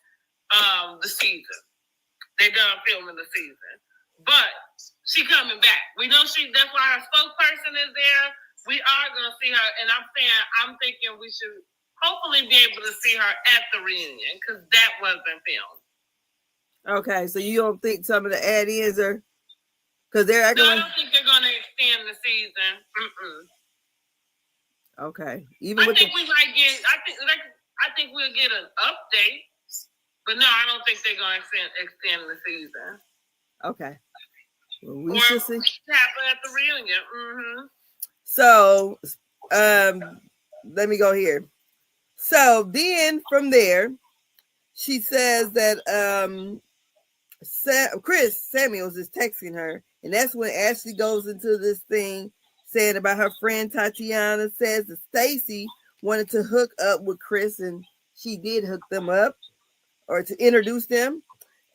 the season. They done filming the season, but she coming back. We know that's why her spokesperson is there. We are going to see her, and I'm thinking we should hopefully be able to see her at the reunion because that wasn't filmed. Okay, so you don't think some of the add-ins are because they're acting? No, I don't think they're going to extend the season. Okay, I think we might get. I think we'll get an update, but no, I don't think they're going to extend the season. Okay, well, we should see. Happen at the reunion. Mm-hmm. So, let me go here. So then from there, she says that Chris Samuels is texting her, and that's when Ashley goes into this thing saying about her friend Tatiana. Says that Stacey wanted to hook up with Chris, and she did hook them up or to introduce them.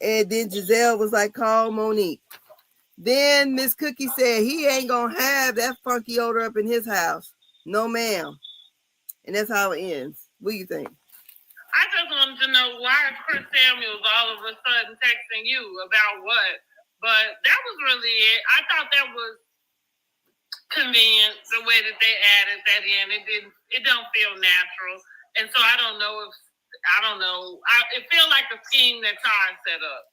And then Giselle was like, call Monique. Then Miss Cookie said he ain't gonna have that funky odor up in his house. No, ma'am. And that's how it ends. What do you think? I just wanted to know why Chris Samuels all of a sudden texting you about what. But that was really it. I thought that was convenient, the way that they added that in. It don't feel natural. And so I don't know. It feels like a scheme that Todd set up.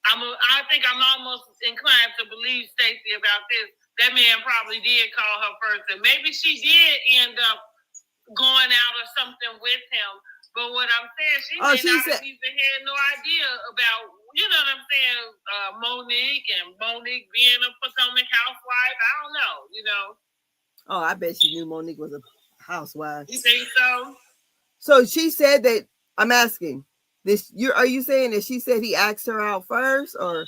I think I'm almost inclined to believe Stacey about this that man probably did call her first, and maybe she did end up going out or something with him. But what I'm saying, she may not have even had no idea about, you know what I'm saying, Monique and Monique being a Potomac housewife. I don't know, you know. Oh, I bet she knew Monique was a housewife. You think so? So she said that. I'm asking this. Are you saying that she said he asked her out first, or?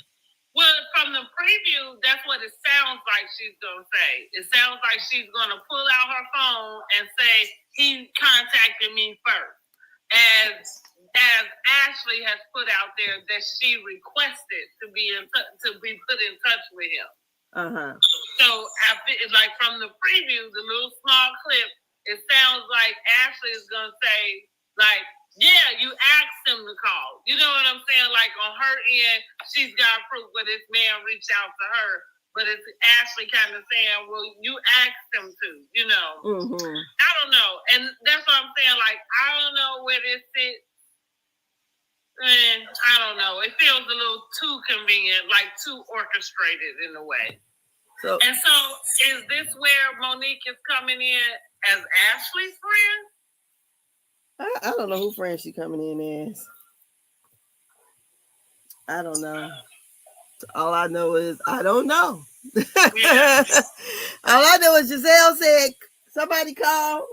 Well, from the preview, that's what it sounds like she's going to say. It sounds like she's going to pull out her phone and say, he contacted me first. As Ashley has put out there that she requested to be put in touch with him. So, like from the preview, the little small clip, it sounds like Ashley is going to say, like, yeah, you asked him to call. You know what I'm saying? Like on her end, she's got proof where this man reached out to her. But it's Ashley kind of saying, well, you asked him to, you know. I don't know. And that's what I'm saying. Like, I don't know where this sits. And I don't know. It feels a little too convenient, like too orchestrated in a way. So is this where Monique is coming in as Ashley's friend? I don't know who friend she coming in as. I don't know. All I know is I don't know. Yeah. All I know is Giselle said somebody call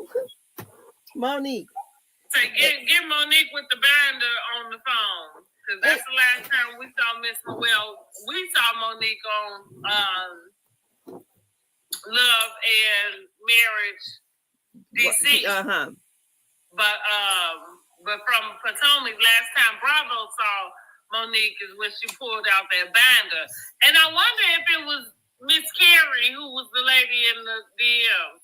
Monique. Say get Monique with the binder on the phone, because that's the last time we saw Miss Well, we saw Monique on Love and Marriage DC. But from Potomac, last time Bravo saw Monique is when she pulled out that binder. And I wonder if it was Miss Carrie who was the lady in the DM.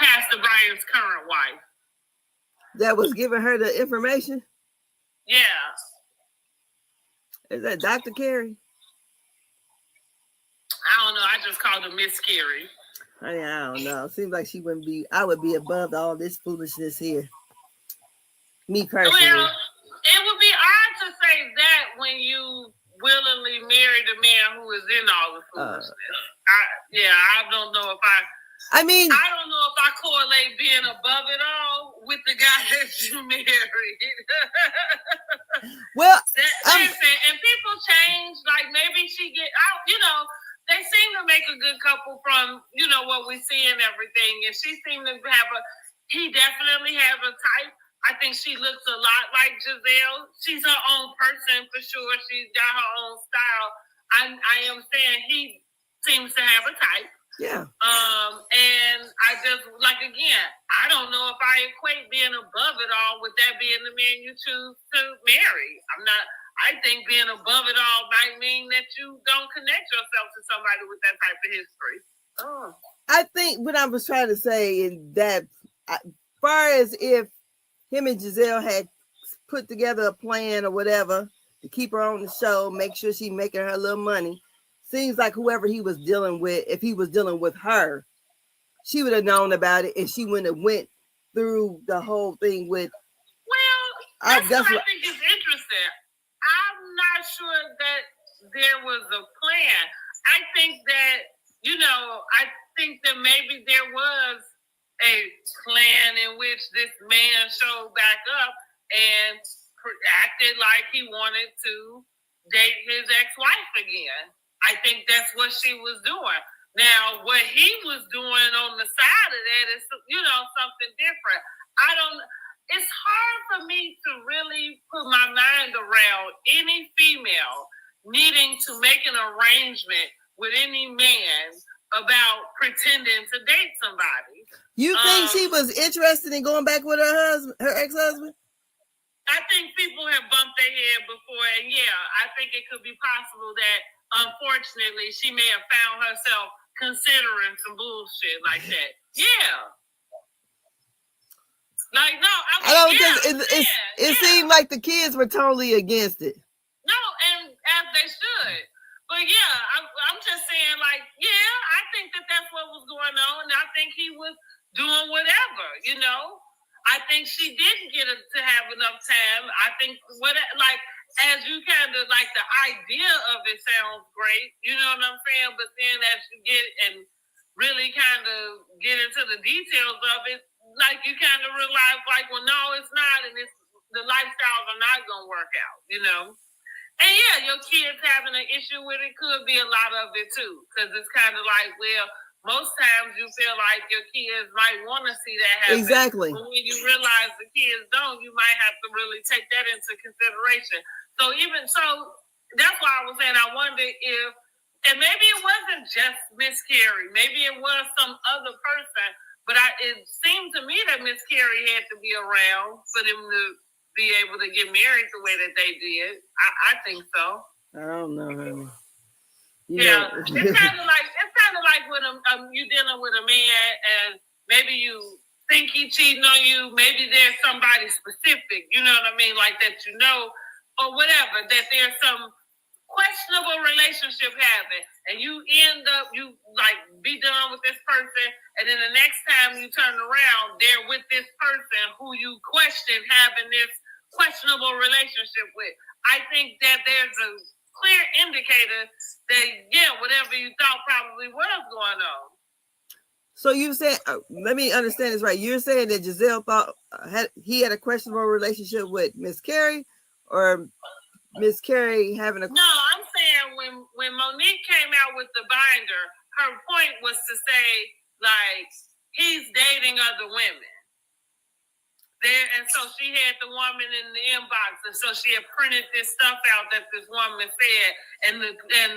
Pastor Brian's current wife. That was giving her the information? Yeah. Is that Dr. Carrie? I don't know. I just called her Miss Carrie. I don't know. Seems like she wouldn't be. I would be above all this foolishness here. Me personally. Well, it would be odd to say that when you willingly married a man who is in all the foolishness. I don't know if I don't know if I correlate being above it all with the guy that you married. Well, listen, and people change. Like maybe she get out, you know. They seem to make a good couple from, you know, what we see and everything. And she seemed to have he definitely has a type. I think she looks a lot like Giselle. She's her own person for sure. She's got her own style. I am saying he seems to have a type. Yeah. And I just, like, again, I don't know if I equate being above it all with that being the man you choose to marry. I think being above it all might mean that you don't connect yourself to somebody with that type of history. I think what I was trying to say is that as far as if him and Giselle had put together a plan or whatever to keep her on the show, make sure she's making her little money, seems like whoever he was dealing with, if he was dealing with her, she would have known about it and she wouldn't have went through the whole thing with. Well, that's what I think is interesting. I'm not sure that there was a plan. I think that, you know, maybe there was a plan in which this man showed back up and acted like he wanted to date his ex-wife again. I think that's what she was doing. Now, what he was doing on the side of that is, you know, something different. It's hard for me to really put my mind around any female needing to make an arrangement with any man about pretending to date somebody. You think she was interested in going back with her ex-husband? I think people have bumped their head before, and I think it could be possible that, unfortunately, she may have found herself considering some bullshit like that. Yeah. Like, no, it seemed like the kids were totally against it. No, and as they should. But I'm just saying, like, I think that's what was going on. And I think he was doing whatever, you know. I think she didn't get to have enough time. I think as you kind of like the idea of it sounds great, you know what I'm saying? But then as you get and really kind of get into the details of it, like you kind of realize like, well, no, it's not, and it's the lifestyles are not gonna work out, you know. And yeah, your kids having an issue with it could be a lot of it too, because it's kind of like, well, most times you feel like your kids might want to see that happen. Exactly. But when you realize the kids don't, you might have to really take that into consideration. So even so, that's why I was saying I wonder if, and maybe it wasn't just Miss Carrie, maybe it was some other person, but it seemed to me that Miss Carrie had to be around for them to be able to get married the way that they did. I think so. I don't know, honey. Yeah, it's kind of like when you dealing with a man and maybe you think he cheating on you. Maybe there's somebody specific, you know what I mean, like that you know, or whatever. That there's some questionable relationship happening, and you end up be done with this person, and then the next time you turn around, they're with this person who you question having this questionable relationship with. I think that there's a clear indicator that whatever you thought probably was going on. So you said, let me understand this right. You're saying that Giselle thought he had a questionable relationship with Miss Carrie, or Miss Carrie having a... No, I'm saying when Monique came out with the binder, her point was to say like he's dating other women. There, and so she had the woman in the inbox, and so she had printed this stuff out that this woman said, and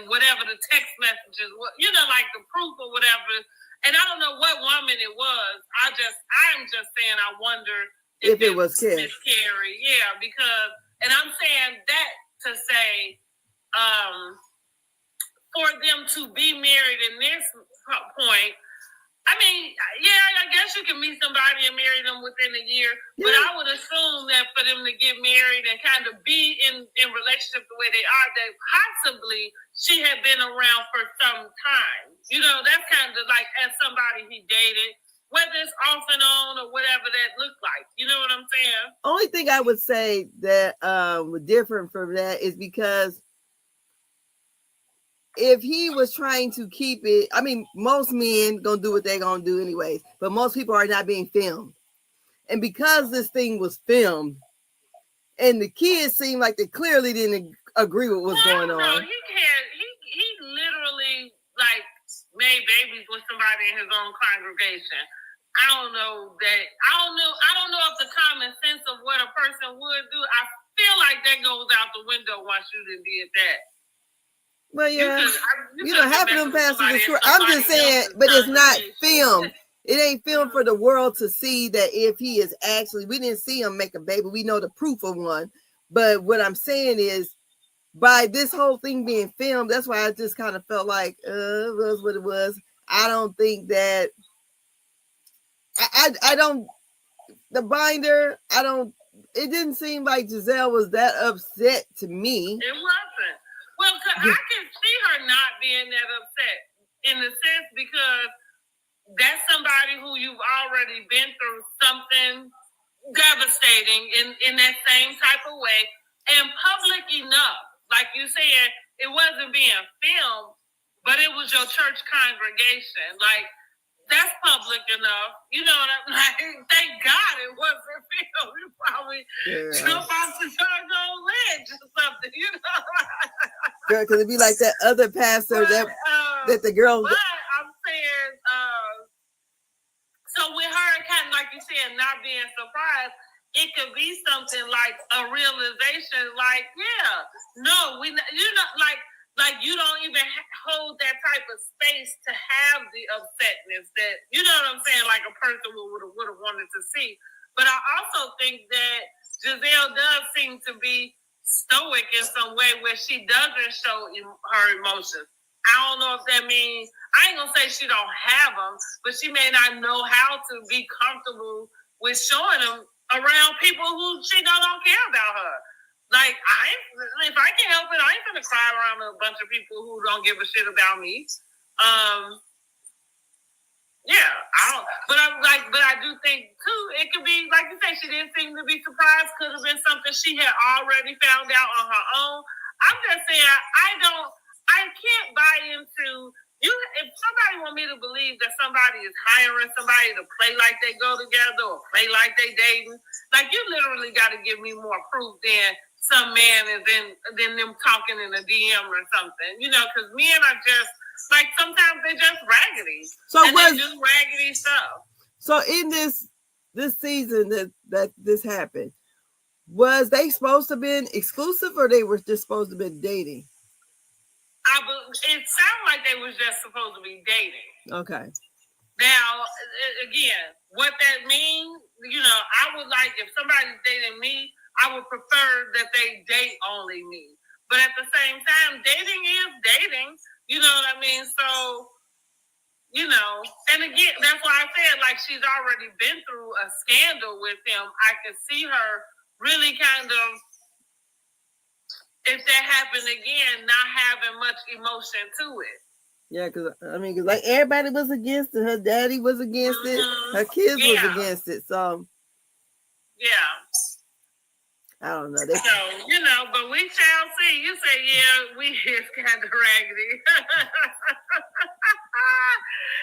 whatever the text messages, you know, like the proof or whatever. And I don't know what woman it was. I'm just saying, I wonder if it was Miss Carrie, yeah, because, and I'm saying that to say, for them to be married in this point. I mean, yeah, I guess you can meet somebody and marry them within a year, but I would assume that for them to get married and kind of be in relationship the way they are, that possibly she had been around for some time. You know, that's kind of like as somebody he dated, whether it's off and on or whatever that looked like. You know what I'm saying? Only thing I would say that was different from that is because if he was trying to keep it, I mean, most men gonna do what they're gonna do anyways, but most people are not being filmed. And because this thing was filmed, and the kids seemed like they clearly didn't agree with what's going on. No, he literally like made babies with somebody in his own congregation. I don't know if the common sense of what a person would do, I feel like that goes out the window once you did that. Well, yeah, you know, half of them pastors are screwed. I'm just saying, but it's not filmed. It ain't filmed for the world to see that if he is actually, we didn't see him make a baby. We know the proof of one. But what I'm saying is, by this whole thing being filmed, that's why I just kind of felt like, it was what it was. I don't think that, I don't, the binder, it didn't seem like Giselle was that upset to me. It wasn't. Well, I can see her not being that upset in the sense because that's somebody who you've already been through something devastating in that same type of way and public enough. Like you said, it wasn't being filmed, but it was your church congregation. Like, that's public enough. You know what I'm like? Thank God it wasn't filmed. You probably jump off the church on ledge or something, you know? Girl, because it'd be like that other pastor that the girl. But I'm saying, so with her kind of like you said, not being surprised, it could be something like a realization, like, like you don't even hold that type of space to have the upsetness that, you know what I'm saying, like a person would have wanted to see. But I also think that Giselle does seem to be stoic in some way where she doesn't show her emotions. I don't know if that means, I ain't gonna say she don't have them, but she may not know how to be comfortable with showing them around people who she don't care about her. Like, if I can help it, I ain't gonna cry around a bunch of people who don't give a shit about me. But I do think too, it could be like you said, say she didn't seem to be surprised. Could have been something she had already found out on her own. I'm just saying, I can't buy into you. If somebody want me to believe that somebody is hiring somebody to play like they go together or play like they dating, like you literally got to give me more proof than some man is than them talking in a DM or something. You know, because men are just like sometimes they're just raggedy. So and they do raggedy stuff. So in this season that this happened, was they supposed to be exclusive or they were just supposed to be dating? It sounded like they was just supposed to be dating. Okay. Now, again, what that means, you know, I would like if somebody's dating me, I would prefer that they date only me. But at the same time, dating is dating. You know what I mean? So, you know, and again, that's why I said, like, she's already been through a scandal with him. I can see her really kind of, if that happened again, not having much emotion to it. Yeah, because like everybody was against it. Her daddy was against it. Her kids was against it. So, yeah. I don't know. So, you know, but we shall see. You say, yeah, we is kind of raggedy.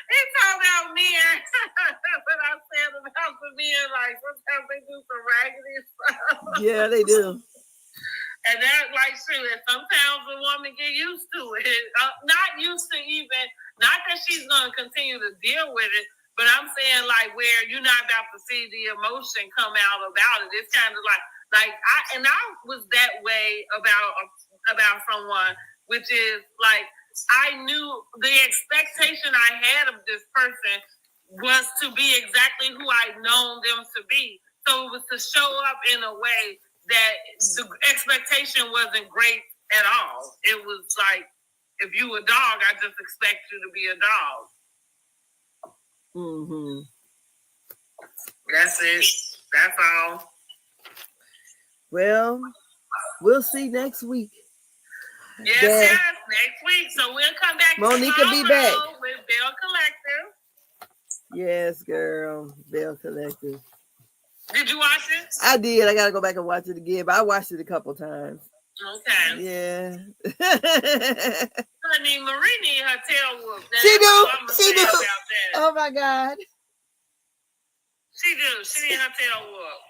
He talking about men. But I said about the men, like, sometimes they do some raggedy stuff. Yeah, they do. And that, like, true. And sometimes the woman get used to it. Not used to even, not that she's going to continue to deal with it, but I'm saying, like, where you're not about to see the emotion come out about it. It's kind of like I was that way about someone, which is like I knew the expectation I had of this person was to be exactly who I'd known them to be. So it was to show up in a way that the expectation wasn't great at all. It was like, if you a dog, I just expect you to be a dog. Mm-hmm. That's it. That's all. Well, we'll see next week. Yes, next week. So we'll come back. Monica be back with Bell Collective. Yes, girl. Bell Collective. Did you watch it? I did. I gotta go back and watch it again, but I watched it a couple times. Okay. Yeah. Honey, Marie need her tail whooped. She do. Oh my God. She do. She need her tail whooped.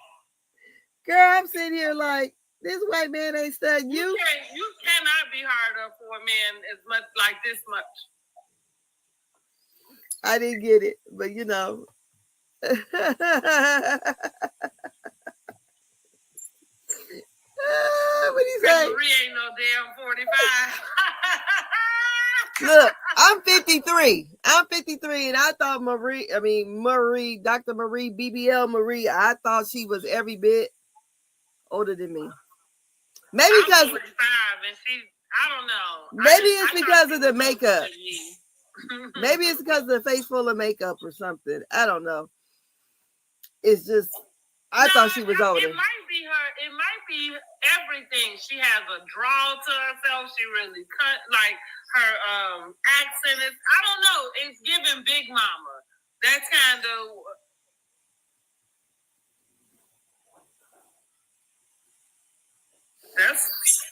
Girl, I'm sitting here like, this white man ain't studying you. You cannot be hard up for a man as much like this much. I didn't get it, but you know. What do you say? Marie ain't no damn 45. Look, I'm 53. I'm 53, and I thought Marie, Dr. Marie, BBL Marie, I thought she was every bit older than me. Maybe because 45 and she, I don't know. Maybe it's because of the makeup. Maybe it's because of the face full of makeup or something. I don't know. It's just, I thought she was older. It might be her. It might be everything. She has a drawl to herself. She really cut, like her accent is, I don't know. It's giving Big Mama. That's kind of.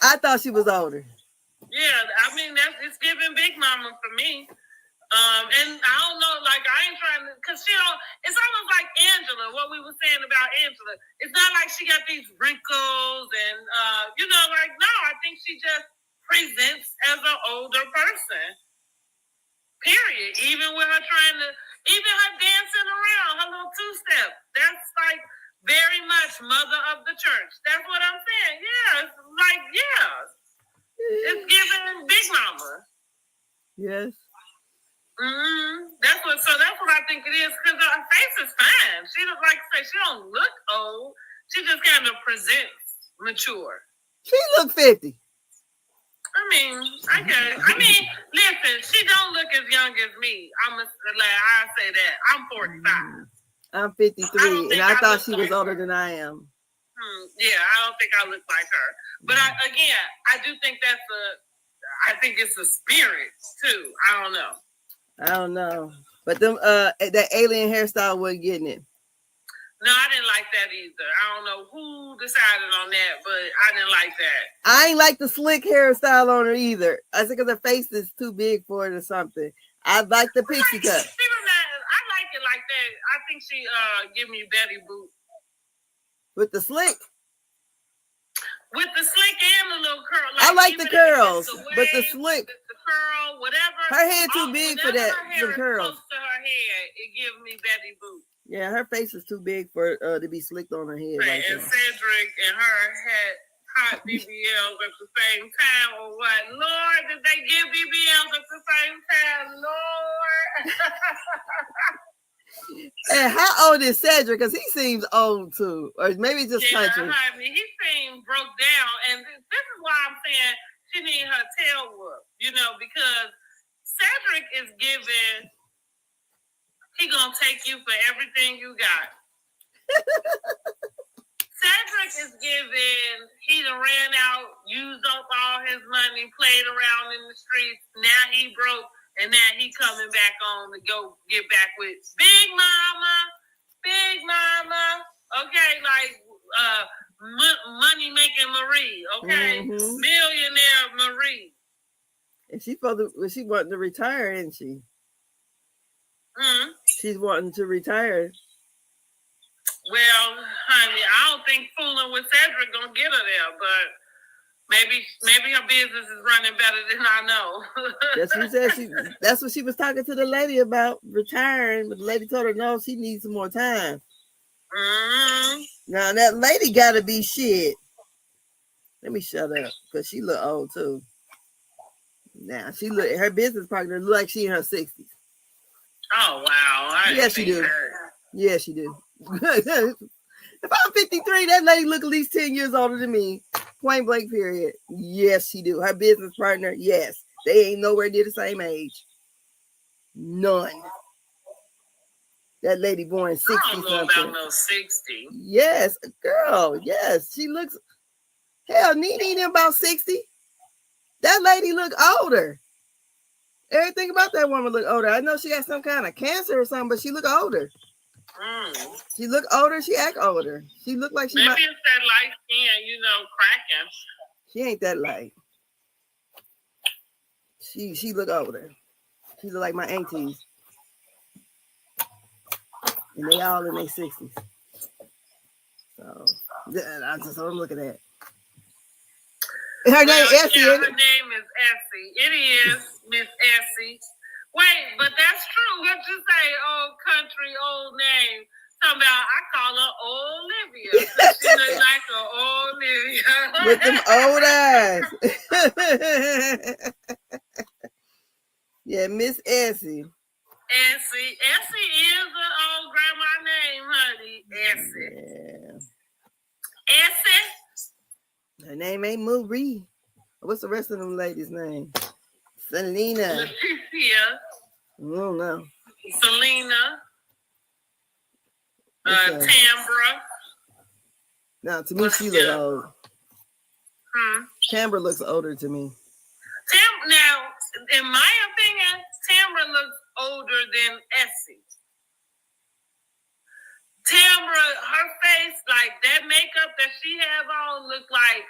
I thought she was older. Yeah, I mean it's giving Big Mama for me. And I don't know, like I ain't trying to, cause she don't. It's almost like Angela. What we were saying about Angela. It's not like she got these wrinkles and you know, like no. I think she just presents as an older person. Period. Even with her even her dancing around, her little two-step. That's like. Very much mother of the church. That's what I'm saying. Yeah, it's like, yeah. It's giving Big Mama. Yes. That's what I think it is, because her face is fine. She doesn't, like I say, she don't look old. She just kind of presents mature. She look 50. Listen, she don't look as young as me. I say that. I'm 45. I'm 53, and I thought she was older than I am. Yeah, I don't think I look like her. But I do think I think it's a spirit too. I don't know. But them that alien hairstyle wasn't getting it. No, I didn't like that either. I don't know who decided on that, but I didn't like that. I ain't like the slick hairstyle on her either. I think because her face is too big for it or something. I like the pixie cut. I like it like that. I think she give me Betty Boop. With the slick. With the slick and the little curl. Like, I like the curls, but the slick. The curl, whatever. Her head too big for that. Her hair curls. Close to her head, it gives me Betty Boop. Yeah, her face is too big for to be slicked on her head. Right, like and that. Cedric and her had hot BBLs at the same time, or what? Lord, did they give BBLs at the same time? Lord. And how old is Cedric? Because he seems old too, or maybe just country. I mean, he seemed broke down, and this is why I'm saying she need her tail whooped. You know, because Cedric is giving. He gonna take you for everything you got. Cedric is giving. He done ran out, used up all his money, played around in the streets. Now he broke, and now he coming back on to go get back with Big Mama. Okay, like money making Marie. Okay, millionaire Marie. And she wanting to retire, isn't she? She's wanting to retire. Well, honey, I don't think fooling with Cedric gonna get her there, but maybe her business is running better than I know. That's what she was talking to the lady about, retiring, but the lady told her no, she needs some more time. Now that lady gotta be shit. Let me shut up, because she look old too. Now her business partner look like she in her 60s. Oh wow! Yes, she do. Yes, she do. If I'm 53, that lady look at least 10 years older than me. Point blank, period. Yes, she do. Her business partner, yes. They ain't nowhere near the same age. None. That lady born 60 I don't know about no 60. Yes, girl. Yes, she looks. Hell, Nene about 60. That lady look older. Everything about that woman look older. I know she got some kind of cancer or something, but she look older. She look older. She act older. She look like she maybe it's that light skin, cracking. She ain't that light. She look older. She look like my aunties, and they all in their 60s. So that's what I'm looking at. Her name Essie. Yeah, her name is Essie. It is Miss Essie. Wait, but that's true. What you say, old country, old name? Talking about, I call her Old Olivia. She look like an old Olivia. With them old eyes. Yeah, Miss Essie. Essie is an old grandma name, honey. Essie. Yeah. Essie. Her name ain't Marie. What's the rest of them ladies' name? Selena. Leticia. I don't know. Selena. Tambra. Now, to me, she looks old. Tambra looks older to me. Now, in my opinion, Tambra looks older than Essie. Tambra, her face, like that makeup that she have on, look like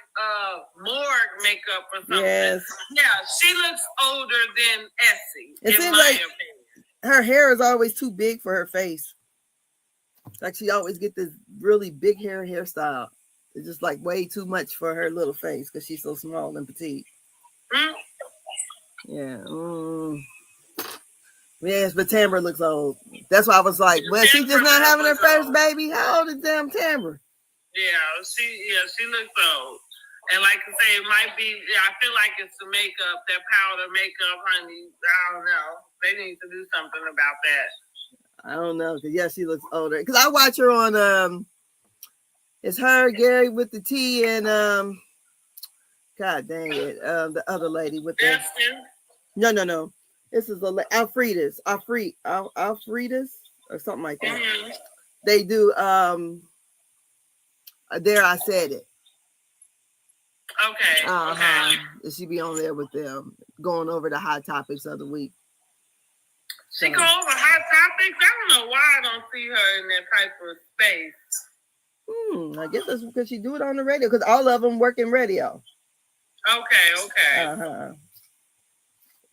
morgue makeup or something. Yes. Yeah, she looks older than Essie. It seems like her hair is always too big for her face. Like she always get this really big hairstyle. It's just like way too much for her little face because she's so small and petite. Yeah. Yes, but Tambra looks old. That's why I was like, well, she's just not having her first baby. How old is damn Tambra? Yeah, she looks old. And like I say, it might be, I feel like it's the makeup, that powder makeup, honey. I don't know. They need to do something about that. I don't know. Cause yeah, she looks older. Cause I watch her on, it's her, Gary with the T, and God dang it, the other lady with the. No. This is Alfreda's, Alfreda's or something like that. Mm-hmm. They do. There, I said it. Okay. Okay. She be on there with them, going over the hot topics of the week. She go over hot topics. I don't know why I don't see her in that type of space. I guess that's because she do it on the radio. Because all of them work in radio. Okay.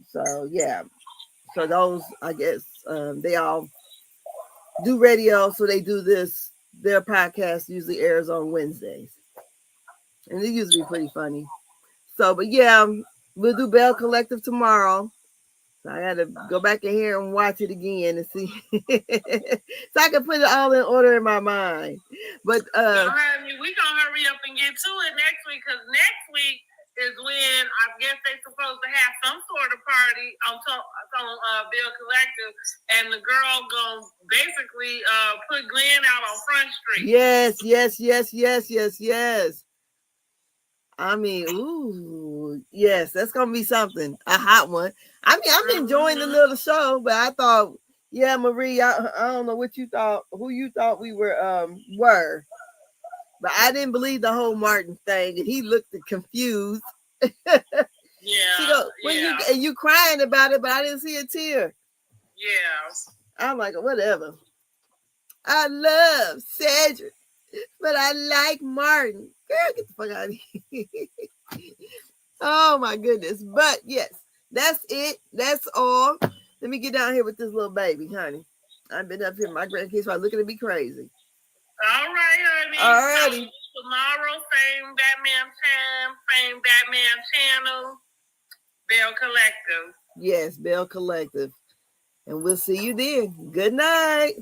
So yeah. So those, I guess, they all do radio. So they do this. Their podcast usually airs on Wednesdays, and it used to be pretty funny. So, but yeah, we'll do Bell Collective tomorrow. So I got to go back in here and watch it again and see, so I can put it all in order in my mind. But we gonna hurry up and get to it next week, because next week is when I guess they're supposed to have some sort of party on Bill Collective, and the girl gonna basically put Glenn out on Front Street. Yes. I mean, ooh, yes, that's gonna be something, a hot one. I mean, I'm enjoying the little show, but I thought, yeah, Marie, I don't know what you thought, who you thought we were, but I didn't believe the whole Martin thing, and he looked confused. Yeah. You crying about it, but I didn't see a tear. Yeah. I'm like, whatever. I love Cedric, but I like Martin. Girl, get the fuck out of here. Oh my goodness. But yes, that's it. That's all. Let me get down here with this little baby, honey. I've been up here. My grandkids are looking at me crazy. All right, honey. Alrighty. So tomorrow, same Batman time, same Batman channel, Bell Collective. Yes, Bell Collective. And we'll see you then. Good night.